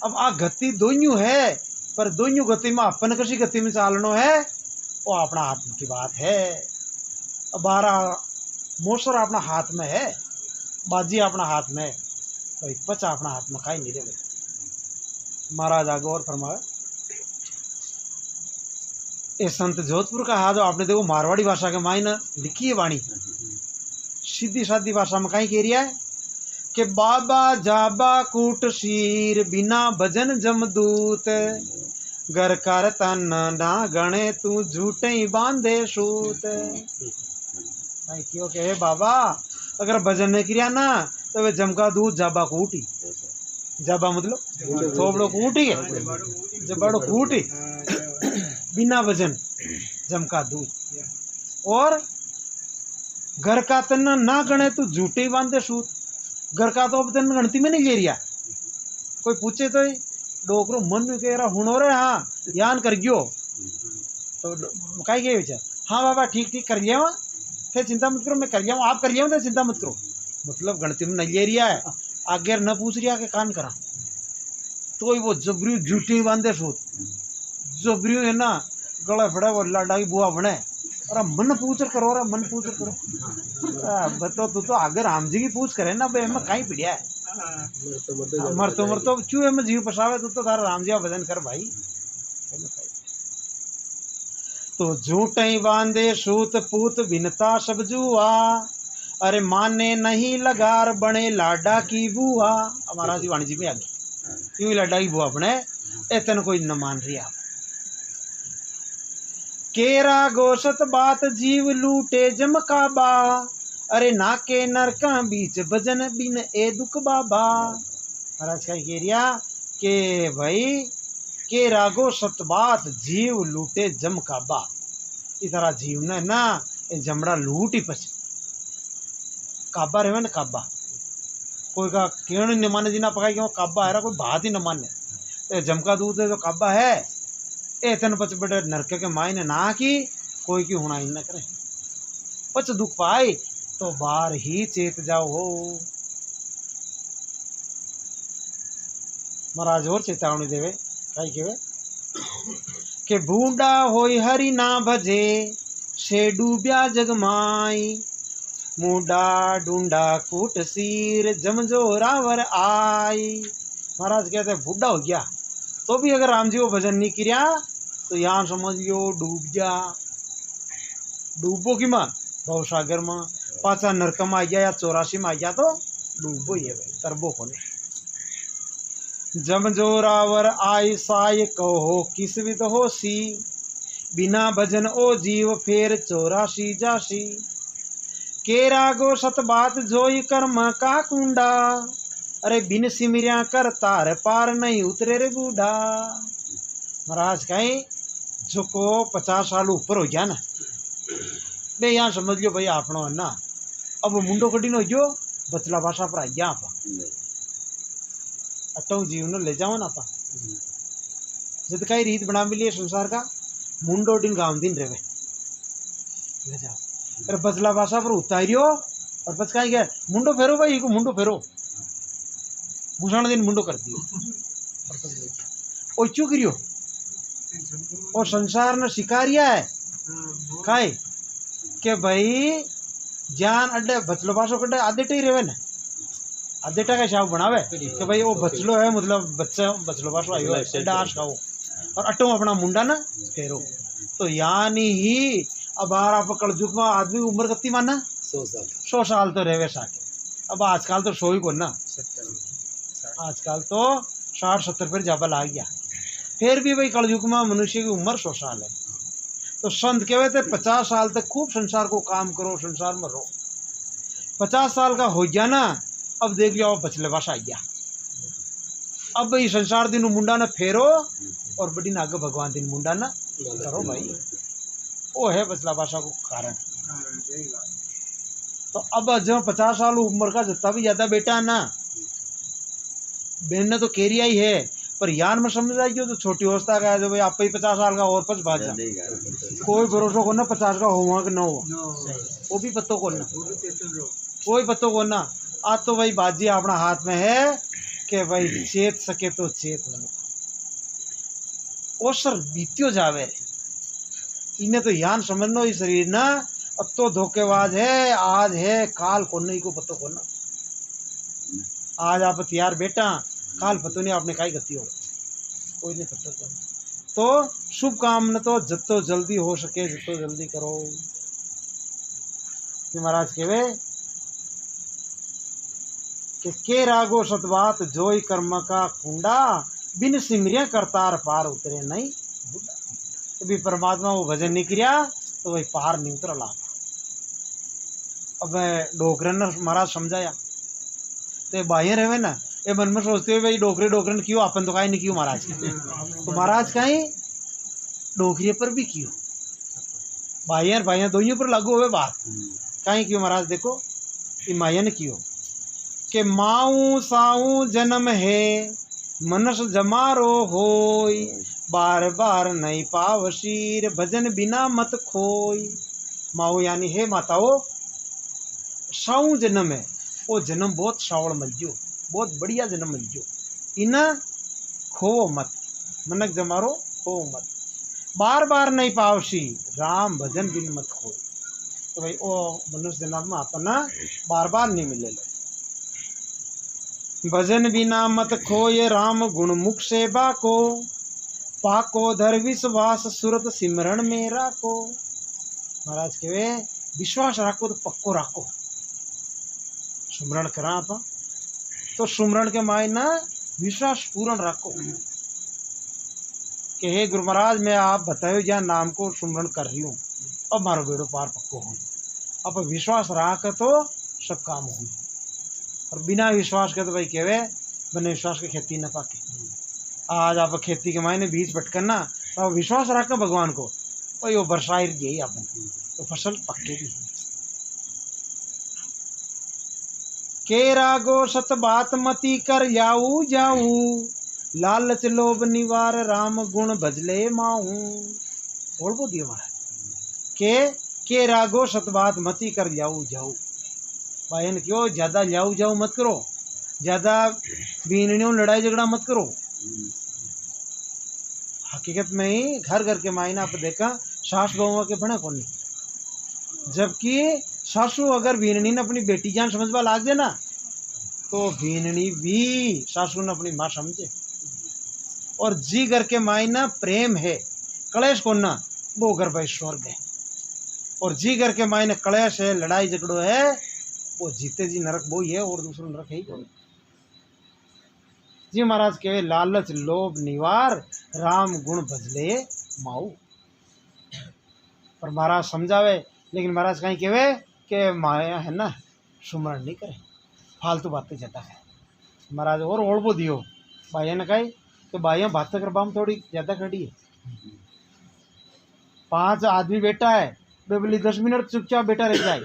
अब आ गति दोन्यों है, पर दोन्यों गति में अपन कसी गति में चालनो है वो अपना आत्म की बात है। अब बारा मोसर अपना हाथ में है, बाजी अपना हाथ में है, भाई पचा अपना हाथ में खाई नहीं रहे। महाराज आगे और फरमाए, ये संत जोधपुर का हाथ आपने देखो मारवाड़ी भाषा के मायने लिखी है वाणी, सीधी सादी भाषा में कहीं कह रिया है कि बाबा जाबा कूट शीर बिना भजन जमदूत, घर कर तन ना गणे तू झूठे ही बांधे सूत। क्यों कहे बाबा अगर भजन नहीं किया ना तो वे जमका दूध जाबा कूटी, जाबा मतलब थोबड़ो कूटी है, जबड़ो कूटी बिना भजन जमका दूध, और घर का तन ना गणे तू झूठे ही बांधे सूत। घर का तो अब तन गणती में नहीं ले रिया, कोई पूछे तो डोकरो मन में कह रहा हुनो रे हाँ यान कर गयो तो कहीं गए विचार, हाँ बाबा ठीक ठीक कर लिया, फिर चिंता मत करो मैं कर लिया, आप कर लिया तो चिंता मत करो। मतलब गणती में नहीं ले रिया है, आगे न पूछ रिया के कान करा, तो वो जबरी झूठी बांधे सूत, जबरी है ना गला फड़ा वो लाडा की बुआ बने, और मन पूछ करो, और मन पूछ करो। बताओ तू तो अगर राम जी की पूछ करे ना भाई हमें कहीं पिड़िया है, मर तो चूहे में जीव फसावे तो तारा राम जी का भजन कर भाई। तो झूठे बांधे सूत पूत बिनता सब जुआ, अरे माने नहीं लगार बने लाडा की बुआ। हमारा जी वाणी जी में आ गई, क्यों लाडा की बुआ बने, इतने कोई न मान रिया। केरा गोशत बात जीव लूटे जमकाबा, अरे नाके नरका बीच भजन बिन ए दुख बाबा। महाराज का कह रिया के भाई के रागो सतबात जीव लूटे जमकाबा, इस तरह जीव ने ना ये जमड़ा लूट ही पछ काबा रहे ना, काबा कोई का केण न माने जी ना पकाई क्यों काबा है, कोई बात ही न माने, तो जमका दूध है जो काबा है ए तन पच बड़े नरक के मायने ना की कोई की होना ही न करे, पच दुख पाए तो बाहर ही चेत जाओ हो। महाराज और चेतावनी देवे कई केवे के बूढ़ा होई हरि ना भजे से डूब्या जगमाई, मुंडा ढूंढा कूट सीर जमजो रावर आई। महाराज कहते बूढ़ा हो गया तो भी अगर राम जी को भजन नहीं किया तो यहाँ समझ लियो डूब जा, डूबो की मां भवसागर में, पाचा नरक में आ गया या 84 में आ गया तो डूबो ही है भाई, तरबो को नहीं। जम जो रावर आई साय कहो किस विद होसी, बिना भजन ओ जीव फेर 84 जासी। केरा गो सत बात जोई कर्म का कुंडा, अरे बिन सिमरिया कर तार पार नहीं उतरे रे बूढ़ा। महाराज कहीं जो को 50 साल ऊपर हो गया ना, मैं यहाँ समझ लियो भाई आपनो है ना, अब मुंडो कटी नो जो बचला भाषा पर आ गया आप अटो जीवन ले जाओ ना आप जब कई रीत बना मिली संसार का, मुंडो दिन गाँव दिन रहे ले जाओ, अरे बचला भाषा पर उतारियो और बच कहीं गया मुंडो फेरो भाई को मुंडो फेरो भूषण दिन मुंडो कर दियो और क्यों करियो, और संसार ने शिकारिया है खाए के भाई जान अड्डे बचलो पासो कड्डे आधे टी रेवे न, आधे का शाव बनावे कि भाई वो बचलो है मतलब बच्चा बचलो पासो आयो है अड्डा आश खाओ और अट्टो अपना मुंडा ना फेरो। तो यानी ही अब आप कलयुग में आदमी उम्र कितनी माना 100 साल तो रेवे साके, अब आजकल तो 100 ही को ना, आजकल तो 60-70 पर जाबा लाग गया, फिर भी भाई कलयुग में मनुष्य की उम्र 100 साल है। तो संत कहते थे 50 साल तक खूब संसार को काम करो, संसार में रहो, 50 साल का हो गया ना अब देख लियो बचले पास आ गया, अब भाई संसार दिन मुंडा न फेरो और बड़ी नाग भगवान दिन मुंडा न करो भाई, वो है बचला भाषा को कारण। तो अब जो 50 साल उम्र का जितना भी ज्यादा बेटा है ना, बहन ने तो केरिया ही है, पर यान में समझ आई तो छोटी अवस्था का है जो भाई आप ही 50 साल का और 5 भाजा कोई भरोसा को ना 50 का हुआ कि न हुआ, वो भी पत्तों को ना, कोई पत्तों को ना। आज तो भाई बाजी अपना हाथ में है कि भाई चेत सके तो चेत बनो, ओसर बीत्यो जावे, इन्हें तो यान समझनो ही शरीर ना अब तो धोखेबाज है, आज है काल को नहीं को पतो को ना। आज आप तैयार बेटा, काल पतो नहीं आपने काई गति हो, कोई नहीं पता को। तो शुभ काम न तो जितो जल्दी हो सके जितो जल्दी करो। महाराज कहवे के रागो सतबात जोई कर्म का कुंडा, बिन सिमरिया करतार पार उतरे नहीं बुढ़ा। तो भी परमात्मा वो भजन नहीं किया तो वही पार नहीं उतरा लाभ। अब डोकरन ने महाराज समझाया तो बाह्य रहे ना, ये मन में सोचते हुए भाई डोकरे क्यों, अपन तो कहीं नहीं क्यों महाराज तो महाराज कहीं डोकरी पर भी क्यों, बाह्य दोनों पर लागू हुए बात कहीं क्यों महाराज। देखो ये माया ने क्यों के माऊ साऊ जन्म है मनस जमारो होई, बार बार नहीं पाव शीर भजन बिना मत खोई। माऊ यानी है माताओ, साऊ जन्म है, वो जन्म बहुत सावड़ मलजो, बहुत बढ़िया जन्म मलजो, इना खो मत, मनक जमारो खो मत, बार बार नहीं पावसी राम भजन बिन मत खो। तो भाई वो मनुष्य जन्म में अपना बार बार नहीं मिले लो, भजन बिना मत खोए राम गुण मुख सेवा को, पाको धर विश्वास सुरत सिमरण में राखो। महाराज कहे विश्वास राखो तो पक्को राखो, सुमरण करा आप तो सुमरण के माय ना विश्वास पूर्ण रखो कि हे गुरु महाराज मैं आप बताओ जहाँ नाम को सुमरण कर रही हूँ, अब मारो बेड़ो पार पक्को हो। अब विश्वास रख तो सब काम हो, और बिना विश्वास के तो भाई कहवे बिना विश्वास के खेती न पाके। आज आप खेती के मायने बीज पटकना तो आप विश्वास रख भगवान को, भाई वो बरसाई यही अपन तो फसल पक्केगी। के रागो सत बात मती कर याऊ जाऊ, लालच लोभ निवार राम गुण भजले माऊ। बोल बो दियो महाराज के रागो सत बात मती कर याऊ जाऊ, भाई क्यों ज्यादा जाऊ जाऊ मत करो, ज्यादा बीननियों लड़ाई झगड़ा मत करो। हकीकत में ही घर घर के मायने आप देखा सास बहू के बने कौन, जबकि सासू अगर बीननी ने अपनी बेटी जान समझवा लाग जाए ना तो बीननी भी सासू ने अपनी माँ समझे। और जी घर के मायना प्रेम है कलेश को ना, वो घर भाई स्वर्ग है। और जी घर के मायने कलेश है लड़ाई झगड़ो है, वो जीते जी नरक वो ही है और दूसरा नरक है ही कौन। जी महाराज कहे लालच लोभ निवार राम गुण भजले माऊ। पर महाराज समझावे लेकिन महाराज कहीं कहे कि माया है ना सुमरण नहीं करे, फालतू बातें ज्यादा है। महाराज और ओढ़बो दियो भाइया ने कही तो भाइया बातें करवा में थोड़ी ज्यादा खड़ी है। 5 आदमी बेटा है वे बोली 10 मिनट चुपचाप बेटा रह जाए,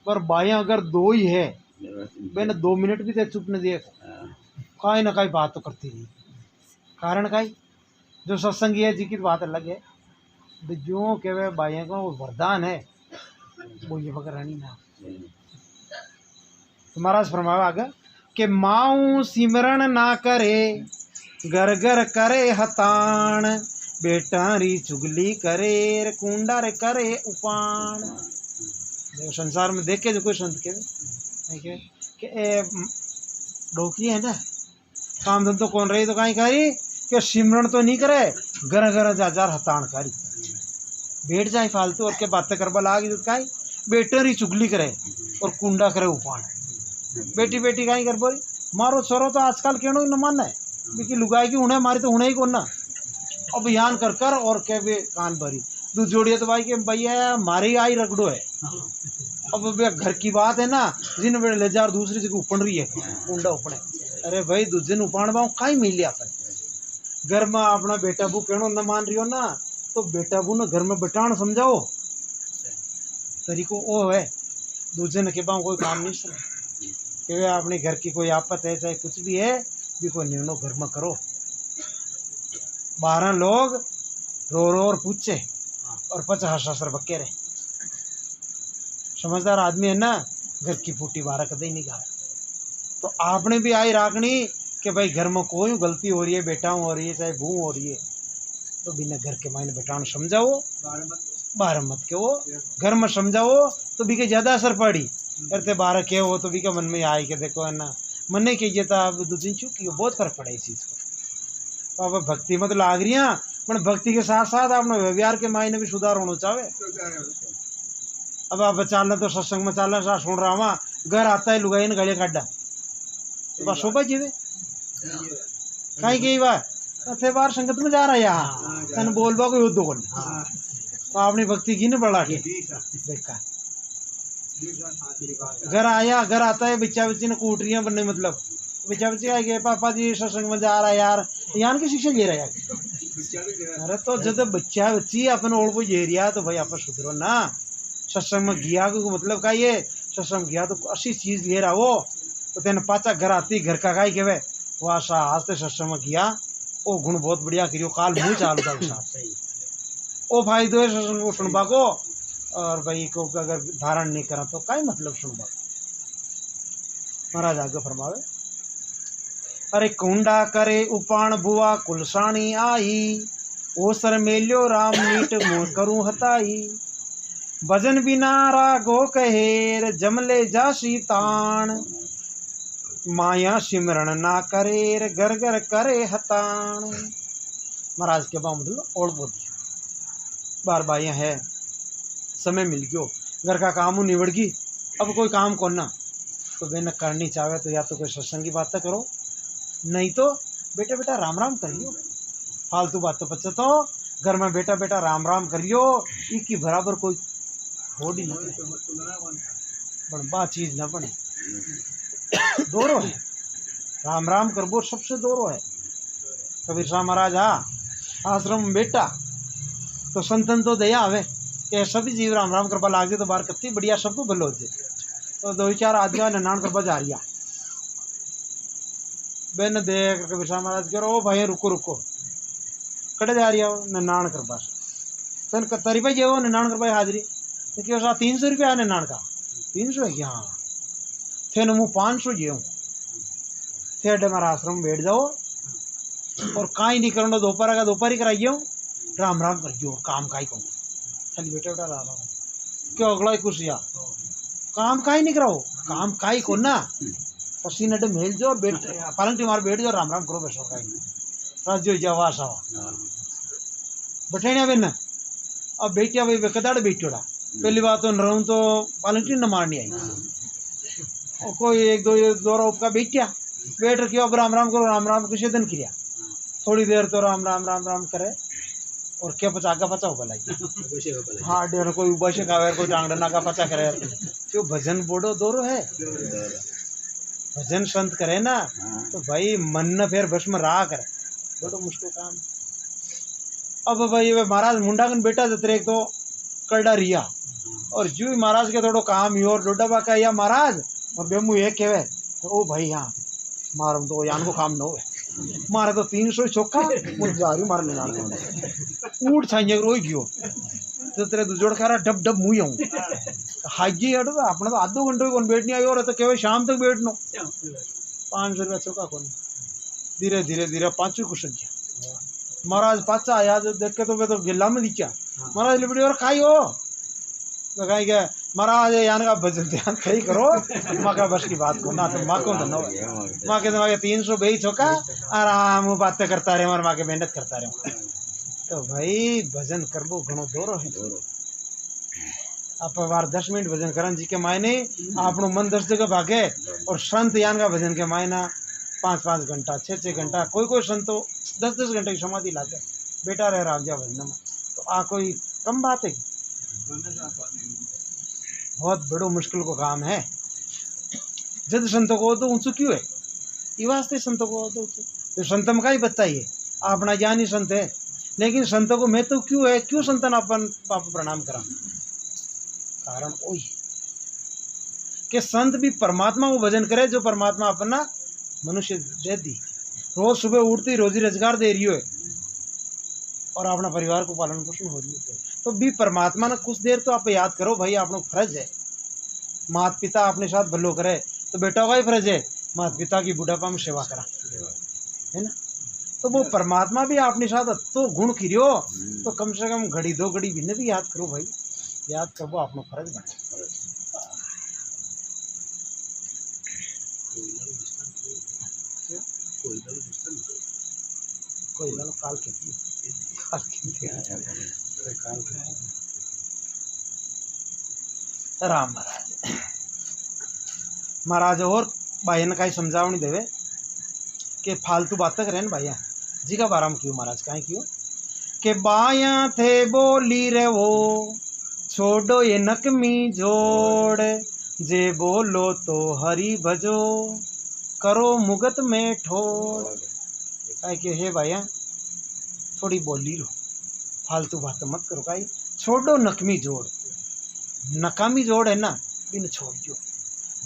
पर भाइया अगर 2 ही है मैंने 2 मिनट भी चुप न दिए, कहीं ना कहीं बात तो करती रही। कारण कहीं जो सत्संगी है जी की बात अलग है, जो कहे भाइयों का वो वरदान है वो ये वगैरह नहीं ना। तो महाराज फरमावा आगे कि माऊ सिमरण ना करे घर घर करे हतान, बेटारी चुगली करे कुंडा रे करे उपान। देखो संसार में देखे जो कोई संत के डोकरी है ना काम धंधो तो कौन रही तो कहीं करी कि सिमरण तो नहीं करे घर घर जा जार हतान करी बैठ जाए फालतू और के बातें करवा लागी तो कहीं बेटारी चुगली करे और कुंडा करे उपान। बेटी बेटी कहीं कर बोली मारो छोरो तो आजकल क्यों न मानना है क्योंकि लुगाई की उन्हें मारी तो उन्हें ही कोना अब यान कर कर और क्या वे कान भरी दूध जोड़िए तो भाई के भैया मारे आई रगड़ो है। अब घर की बात है ना जिन वे ले जा दूसरी जगह उपड़ रही है कुंडा उपड़े अरे भाई दूजे नु उपाण बाऊ काई मिल अपन घर में अपना बेटा बू कहनो न मान रही हो ना तो बेटा बू ने घर में बटाण समझाओ तरीको ओ है दूजे ने के बाऊ कोई काम नहीं सुना कि अपने घर की कोई आपत है चाहे कुछ भी है भी कोई निर्णय घर में करो 12 लोग रो रो और पूछे और 50 असर बक्के रहे समझदार आदमी है ना घर की फूटी 12 कदे ही नहीं गा तो आपने भी आई राखनी कि भाई घर में कोई गलती हो रही है बेटाओं हो रही है चाहे बू हो रही है तो बिना घर के मायने बेटाओं समझाओ 12 मत के वो घर में समझाओ तो भी के ज़्यादा असर पड़ी करते 12 के हो तो भी के मन में आई के देखो है ना मन नहीं कीजिए था अब 2 दिन चुकी बहुत फर्क पड़ा इस चीज़ को तो अब भक्ति में तो लाग रही हैं पर भक्ति के साथ साथ अपने व्यवहार के मायने भी सुधार होना चाहे अब आप चलना तो सत्संग में चलना सा सुन रहा वहाँ घर आता है लुगाई ने गले काटा बस शोभा जीवे कहीं कहीं बार थे बार संगत में जा रहा है यहाँ तन बोलबा को युद्ध को तो आपने भक्ति की ने बढ़ा के देखा घर आया घर आता है बच्चा बच्ची ने कूटरियाँ बनने मतलब बच्चा बच्ची आ गए पापा जी सत्संग में जा रहा है यार यहाँ की शिक्षा ले रहा है अरे तो जब बच्चा बच्ची अपन ओढ़ को जे रिया तो भाई आप सुधरो ना सत्संग में गया को मतलब का ये सत्संग गया तो अच्छी चीज़ ले रहा वो तो तेने पाचा घर आती घर का गाय के वो आशा आज सत्संग में गया वो गुण बहुत बढ़िया करियो काल मुँह चालू था साथ ओ फायदो है सत्संग को सुनबा को और भाई को अगर धारण नहीं करा तो काई मतलब सुनबा महाराज आगे फरमावे अरे कुंडा करे उपाण बुआ कुलसाणी आई ओ सर मेल्यो राम नीट मुँह करूँ हताई भजन बिना रागो कहेर जमले जासी ताण माया सिमरण ना करेर घर घर करे हताण महाराज के बाम और बोली बार बाइया है समय मिल गयो घर का काम निबड़ गई अब कोई काम कौन ना तो बेन करनी चाहे तो या तो कोई सत्संग की बातें करो नहीं तो बेटा बेटा राम राम कर लियो फालतू बातों बच्चे तो घर में बेटा बेटा राम राम कर लियो इसकी बराबर कोई होड़ी न बन बा चीज न बने दोरो है राम राम करबो सबसे दोरो है कबीर शाह महाराज आश्रम में बेटा तो संतन तो दया आवे कि सभी जीव राम राम करवा लाग जाए तो बाहर कत्ती बढ़िया सबको भलो हो जाए तो 2-4 आदमी ननान करवा जा रही बेन देख कबीर शाह महाराज कह ओ भाई रुको रुको कड़े जा रही हो ननान करवा तन तरी भाई जो ननान करवा हाजरी तो क्यों सा 300 रुपया ननान का 300 है क्या हाँ थे न मुँह 500 जेऊँ थे अड्डे हमारा आश्रम में बैठ जाओ और काई नहीं करो दोपहर का दोपहर ही कराइए राम राम कर जो काम का ही कहूँ खाली बेटा बेटा राम राम क्यों अगला ही कुछ या काम का ही नहीं कराओ काम का ही को ना पसीने अड्डे मेल जो और बैठ पालंग मार बैठ जाओ राम राम करो बेसो का राज जो जावा सावा बठेनिया बेन अब बेटिया भाई कदाड़ बेटियोड़ा पहली बात तो रहूँ तो पालंग न मारनी आई और कोई 1-2 उपका बेटिया बैठ रखियो अब राम राम करो राम राम किसी दिन किया थोड़ी देर तो राम राम राम राम करे और क्या पचा आगा पचा होगा लाइक हाँ डेर कोई उबाशे खावे कोई टांगड़ना का पचा करे क्यों भजन बोडो दोरो है भजन संत करे ना तो भाई मन न फिर भस्म रहा करे बड़ो मुश्किल काम अब भाई महाराज मुंडागन बेटा जतरे तो कड़ा रिया और जू महाराज के थोड़ो काम ही और डोडा बाका या महाराज और बेमू ये कहवे तो ओ भाई हाँ मारो तो यान को काम न हो मारे तो 300 चौका मुझे जा रही मारने ना ऊट छाइए रोई गयो तो तेरे दुजोड़ खा डब डब मुँह आऊँ हाजी हटो अपने तो आधो घंटे कौन बैठनी आई और तो केवल शाम तक बैठनो 500 रुपया चौका कौन धीरे धीरे धीरे 5 कुछ गया महाराज पाचा आया देख के तो गिल्ला में दिखा महाराज लिबड़ी और खाई हो तो कहीं क्या महाराज यान का भजन ध्यान कहीं करो माँ का बस की बात को ना तो माँ को धनो माँ के दिमाग 300 बेई चौका आराम बातें करता रहे और माँ के मेहनत करता रहे तो भाई भजन करबो घणो दोरो है आप बार 10 मिनट भजन करन जी के मायने आपनो मन 10 जगह भागे और संत यान का भजन के मायना 5-5 घंटा 6-6 घंटा कोई संतो 10-10 घंटे की समाधि लागे बेटा रह राम जा भजन में तो आ कोई कम बात है बहुत बड़ो मुश्किल को काम है जद संतों को तो ऊंचू क्यों है ये वास्ते संतों को तो संत में का ही बताइए अपना ज्ञान ही संत है, लेकिन संतों को मैं तो क्यों है, क्यों संतन अपन पाप प्रणाम करा? कारण वही कि संत भी परमात्मा को भजन करे जो परमात्मा अपना मनुष्य दे दी, रोज सुबह उठती रोजी रोजगार दे रही है और अपना परिवार को पालन पोषण हो रही है, तो भी परमात्मा ने कुछ देर तो आप याद करो भाई, आपनो फर्ज है। माता पिता अपने साथ भलो करे तो बेटा का ही फर्ज है माता पिता की बुढ़ापा में सेवा करा, है ना। तो वो परमात्मा भी अपने साथ तो गुण खिरियो, तो कम से कम घड़ी दो घड़ी भी भी याद करो भाई, याद करो अपना फर्ज बने। कोई ना काल खेती राम महाराज और भाई ने कहीं समझावनी देवे कि फालतू बातें करें न भाइया जी का बाराम क्यों महाराज कहीं क्यों कि बाया थे बोली रे वो छोड़ो ये नकमी जोड़, जे बोलो तो हरि भजो करो मुगत में ठोड़। कहीं कि हे भाइया थोड़ी बोली लो, फालतू बात मत करो, कहीं छोड़ो नकमी जोड़, नकामी जोड़ है ना बिन छोड़ दो,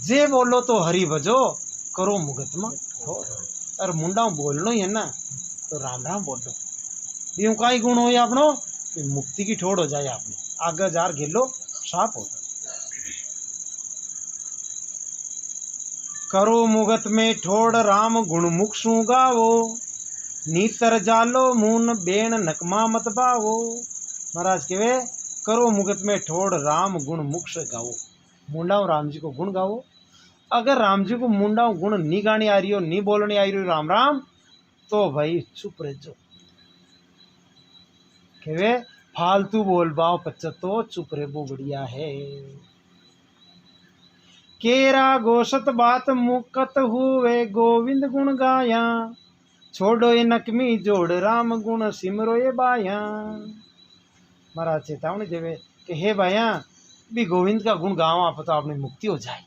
जे बोलो तो हरि भजो करो मुगत में ठोड़। और मुंडा बोलना ही है ना तो राम राम बोलो, यूं का ही गुण हो आपनो मुक्ति की ठोड़ हो जाए, आपने आगे जार घेलो साफ हो जाए। करो मुगत में ठोड़ राम गुण मुख सू गावो, नीतर जालो मून बेण नकमा मत बावो। महाराज कहे करो मुगत में ठोड़ राम गुण मुख से गाओ, मुंडाओ राम जी को गुण गाओ। अगर राम जी को मुंडाओ गुण नहीं गानी आ रही हो, नहीं बोलनी आ रही हो राम राम, तो भाई चुप रह जाओ। कहे फालतू बोल बाओ पच्चत तो चुप रहे वो बढ़िया है। केरा गोशत बात मुकत हुए गोविंद गुण गाया, छोड़ो ये नकमी जोड़ राम गुण सिमरो ये बाया। महाराज चेतावनी देवे कि हे भाया भी गोविंद का गुण गाओ आप तो आपने मुक्ति हो जाए,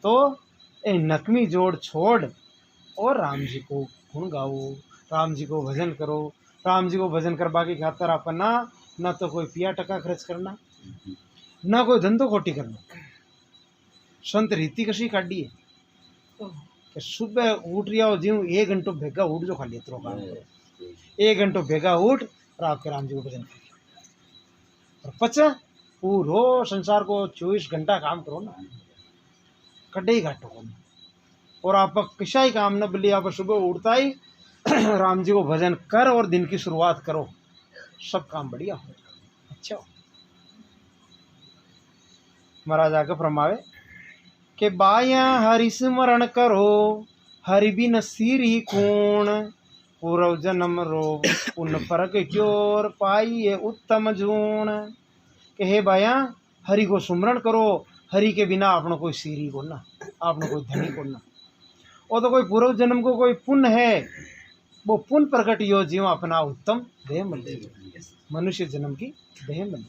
तो ये नकमी जोड़ छोड़ और राम जी को गुण गाओ, राम जी को भजन करो। राम जी को भजन करवा के खातर अपना न तो कोई पिया टका खर्च करना, न कोई धंधो खोटी करना। संत रीति कशी काढ़ी है कि सुबह उठ रहा हो जीव 1 घंटो भेगा उठ जो खाली इतना काम करो, 1 घंटो भेगा उठ और आपके राम जी को भजन करो, और पचा पूरो संसार को 24 घंटा काम करो ना, कड्डे ही घाटो को। और आप किसा ही काम न बल्ली आप सुबह उठता ही राम जी को भजन कर और दिन की शुरुआत करो, सब काम बढ़िया हो। अच्छा महाराज आगे फरमावे कि बाया हरि स्मरण करो हरि बिन सीरी कूण, पूर्व जन्म रो पुन परग क्योर पाइए उत्तम जूण। कि हे बाया हरि को सुमरण करो, हरि के बिना आपनो कोई सीरी को ना, आपनो कोई धनी को ना, और तो कोई पूर्व जन्म को कोई पुण्य है, वो पुण्य प्रकट यो जीव अपना उत्तम देह मिल, मनुष्य जन्म की देह मिल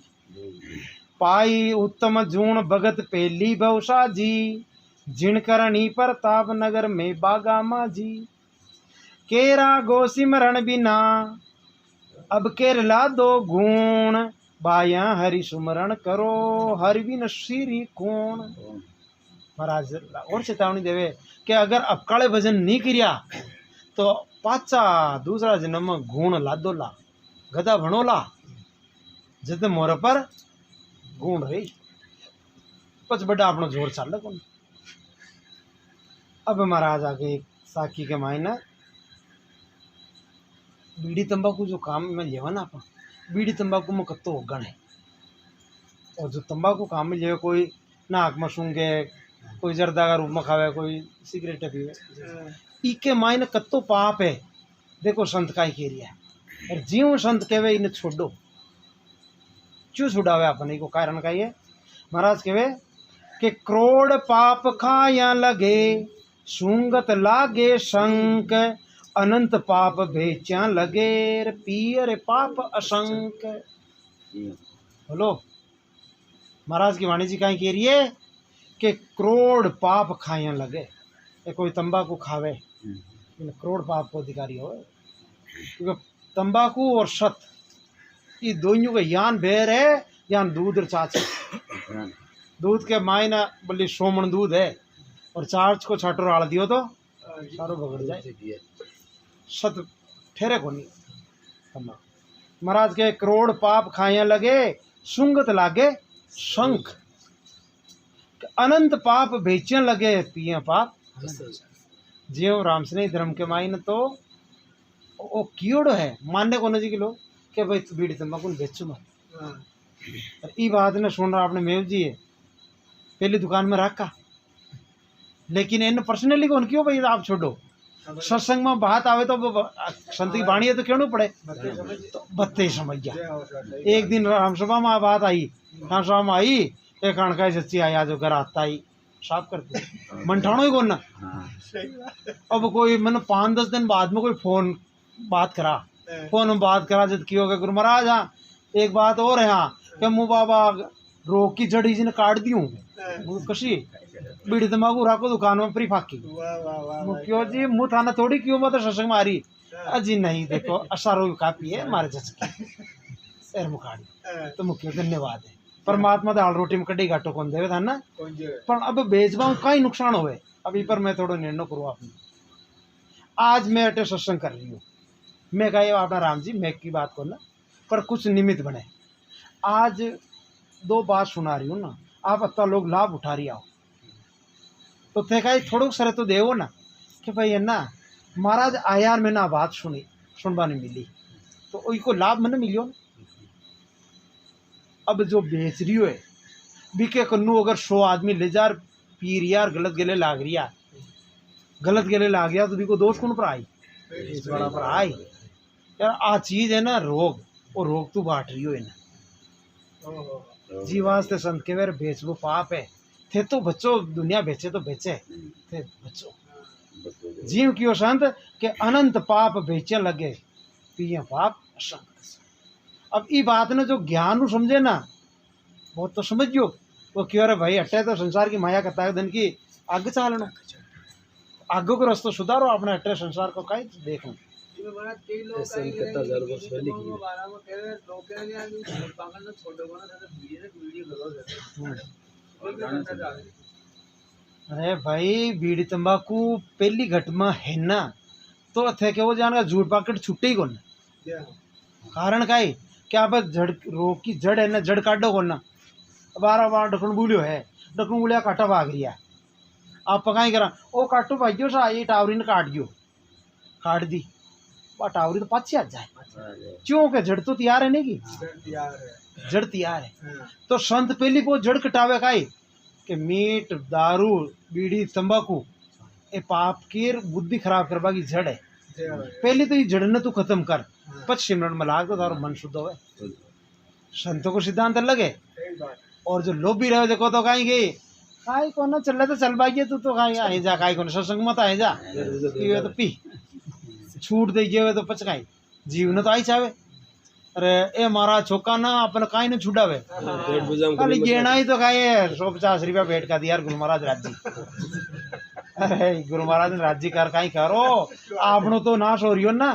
पाई उत्तम जूण भगत पहली भवसा जी, जिन करणी प्रताप नगर में बागा माजी। केरा गो सिमरण बिना अब केरला दो गुण, बाया हरि सुमरण करो हरि बिन सीरी कौन। महाराज और चेतावनी देवे कि अगर अपकाले भजन नहीं किया तो पाचा दूसरा जन्म गुण लादोला गदा भणोला, जद मोर पर गुण रही पच बड़ा अपना जोर चाल कौन। अब महाराज आगे साखी के मायना बीड़ी तंबाकू जो काम में लेवा ना अपन, बीड़ी तंबाकू में कत्तो होगण है, और जो तंबाकू काम में लेवे कोई नाक में सूंघे, कोई जर्दा का रूप में खावे, कोई सिगरेट पीवे, इके मायने कत्तो पाप है। देखो संत का ही कह रही है, और जीव संत कहवे इन्हें छोड़ो, क्यों छुड़ावे अपन को कारण का ये। महाराज कहवे कि क्रोड़ पाप खाया लगे सूंगत लागे शंक, अनंत पाप बेचा लगे पियर पाप असंक। बोलो महाराज की वाणी जी कहीं कह रही है कि करोड़ पाप खाया लगे। कोई तंबाकू खावे करोड़ पाप को अधिकारी हो, क्योंकि तंबाकू और शत ये दोनों का यान बेर है, यान दूध और चाच है। दूध के मायना बल्ली सोमन दूध है और चार्ज को छाटो राल दियो तो सारो बगड़ जाए। शत ठहरे को नहीं तंबाकू। महाराज के करोड़ पाप खाया लगे सुंगत लागे शंख, अनंत पाप बेचन लगे पिए पाप। ज्यो राम स्नेह धर्म के मायने तो वो कीड़ो है मानने को नहीं किलो कि भाई तू बीड़ी तंबाकू बेचू मत। ई बात ने सुन रहा आपने मेव जी है पहली दुकान में रखा, लेकिन इन पर्सनली कौन क्यों भाई आप छोड़ो, सत्संग में बात आवे तो संत की बाणी है तो क्यों पड़े, तो बत्ते समझ गया। एक दिन रामसभा में बात आई, रामसभा में आई एक अणका सच्ची आया जो घर आता ही साफ करते मन ठाणो ही कौन ना। अब कोई मैंने 5-10 दिन बाद में कोई फोन बात करा, फोन में बात करा जब की हो गया गुरु महाराज हाँ एक बात और है हाँ कि मुँह बाबा रोग की जड़ जी ने काट दी हूँ कशी बीड़ी तंबाकू राखो दुकान में फ्री फाकी क्यों जी मुँह थाना थोड़ी क्यों मतलब सत्संग मारी अजी नहीं देखो असारो कापी है मारे जस की मुखाड़ी तो मुख्य धन्यवाद है परमात्मा दाल रोटी में कड़ी घाटो कौन देवे था ना, पर अब बेचबा कहीं नुकसान होवे। अभी पर मैं थोड़ा निर्णय करूँ आपने, आज मैं अटे सत्संग कर रही हूँ, मैं कहे आपना राम जी मैं की बात करना पर कुछ निमित्त बने, आज 2 बात सुना रही हूँ ना, आप अत्ता लोग लाभ उठा रही आओ तो थे कहे थोड़ो सर तो देवो ना कि भाई है ना महाराज आयार में ना बात सुनी सुनवा नहीं मिली तो उसको लाभ मैंने मिलियो। अब जो बेच रही है बिके कन्नू अगर 100 आदमी ले जा पीर यार गलत गले लाग रिया, गलत गले लाग गया तो बिको दोष कौन पर आई, इस बड़ा पर आई यार। आ चीज है ना रोग, वो रोग तू बांट रही हो ना जी वास्ते संत के वेर बेच वो पाप है थे तो बच्चों दुनिया बेचे तो बेचे थे बच्चों जीव क्यों संत के अनंत पाप बेचे लगे पिए पाप असंत। अब ई बात ने जो ज्ञान नु समझे ना वो तो समझियो वो क्यों रे भाई हटे तो संसार की माया करता है धन की आगे चालना आगे को रास्ता सुधारो अपने हटे संसार को कहीं देखो। अरे भाई बीड़ी तंबाकू पहली घट में है ना तो थे कि वो जाना झूठ पाकट छुट्टे ही कौन कारण का है क्या आप जड़ रोग की जड़ है ना जड़ काटो कौन ना 12 ढक्कन बुलियो है ढक्कन बुलिया काटा भाग रिया आप पकाई करा ओ काटो भाइयों सा ये टावरी ने काट दियो काट दी बा टावरी तो पाछी आ जाए क्यों के जड़ तो तैयार है नहीं की जड़ तैयार है तो संत पहली को जड़ कटावे का कि मीट दारू बीड़ी तंबाकू ये पाप की बुद्धि खराब करवा की जड़ है। पहले तो ये जड़ ने तू खत्म कर 25 मिनट में लाग तो तारो मन शुद्ध होवे। संतों को सिद्धांत लगे और जो लोभी रहे देखो तो कहीं गई काई को ना चल तो चल पाइए तू तो कहीं आए जा काई को सत्संग मत आए जा पीवे तो पी छूट दे गए तो पचकाई जीव ने तो आई चाहे अरे ए मारा छोका ना अपन काई ने छुड़ावे खाली गेना ही तो काई 150 रुपया भेंट का दिया गुरु महाराज राजी अरे गुरु महाराज ने राज्य कर काई करो आपनो तो नाश हो रही हो ना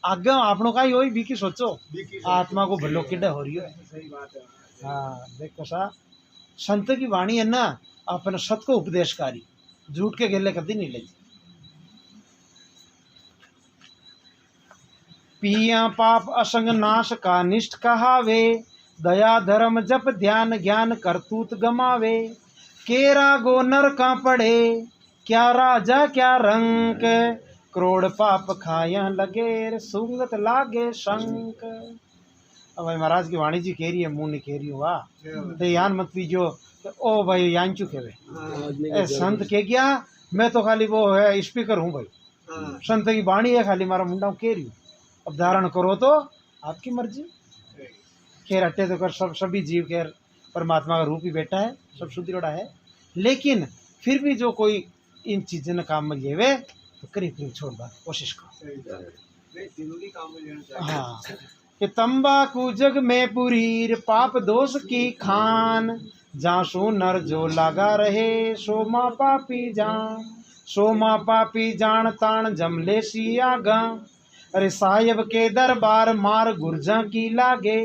आगे आपनो का ही भी की सोचो आत्मा को भलो किडे हो रही है। हाँ देखो सा संत की वाणी है ना अपने सत को उपदेशकारी झूठ के गेले कभी नहीं ले पिया पाप असंग नाश का निष्ठ कहावे दया धर्म जप ध्यान ज्ञान करतूत गमावे केरा गो नर का पड़े क्या राजा क्या रंक करोड़ पाप खाया लगे सुंगत लागे शंक। अब भाई महाराज की वाणी जी कह रही है मुंह नहीं कह रही हुआ तो यान मत पीजो तो ओ भाई यान चुके वे संत कह गया मैं तो खाली वो है स्पीकर हूँ भाई संत की वाणी है खाली मारा मुंडा कह रही हूँ अब धारण करो तो आपकी मर्जी खैर अट्टे तो कर सब सभी जीव खैर परमात्मा का रूप ही बेटा है सब सुदृढ़ है लेकिन फिर भी जो कोई इन चीज़ों ने काम में लेवे तो करीब करीब छोड़ बात कोशिश करो। हाँ कि तंबाकू जग में पुरीर पाप दोष की खान जासू नर जो लगा रहे सो माँ पापी जान सोमा पापी जान तान जमले सी आगा। अरे साहिब के दरबार मार गुर्जा की लागे।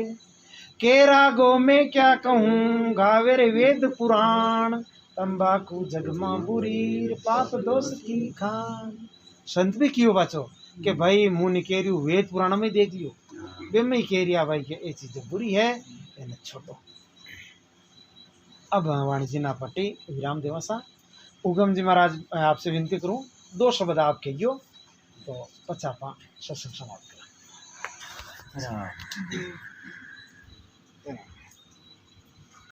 के रागों में क्या कहूँ गावे रे वेद पुराण। तंबाकू जगमा बुरी पाप दोष की खान। संत भी क्यों बचो कि भाई मुँह निकेरी वेद पुराण में देख लियो वे में कह रिया भाई कि ये चीज़ बुरी है इन्हें छोड़ो। अब वाणिज्य ना पट्टी विराम देवासा। उगम जी महाराज आपसे विनती करूं 2 शब्द आप कहियो तो 50 सत्संग समाप्त करें।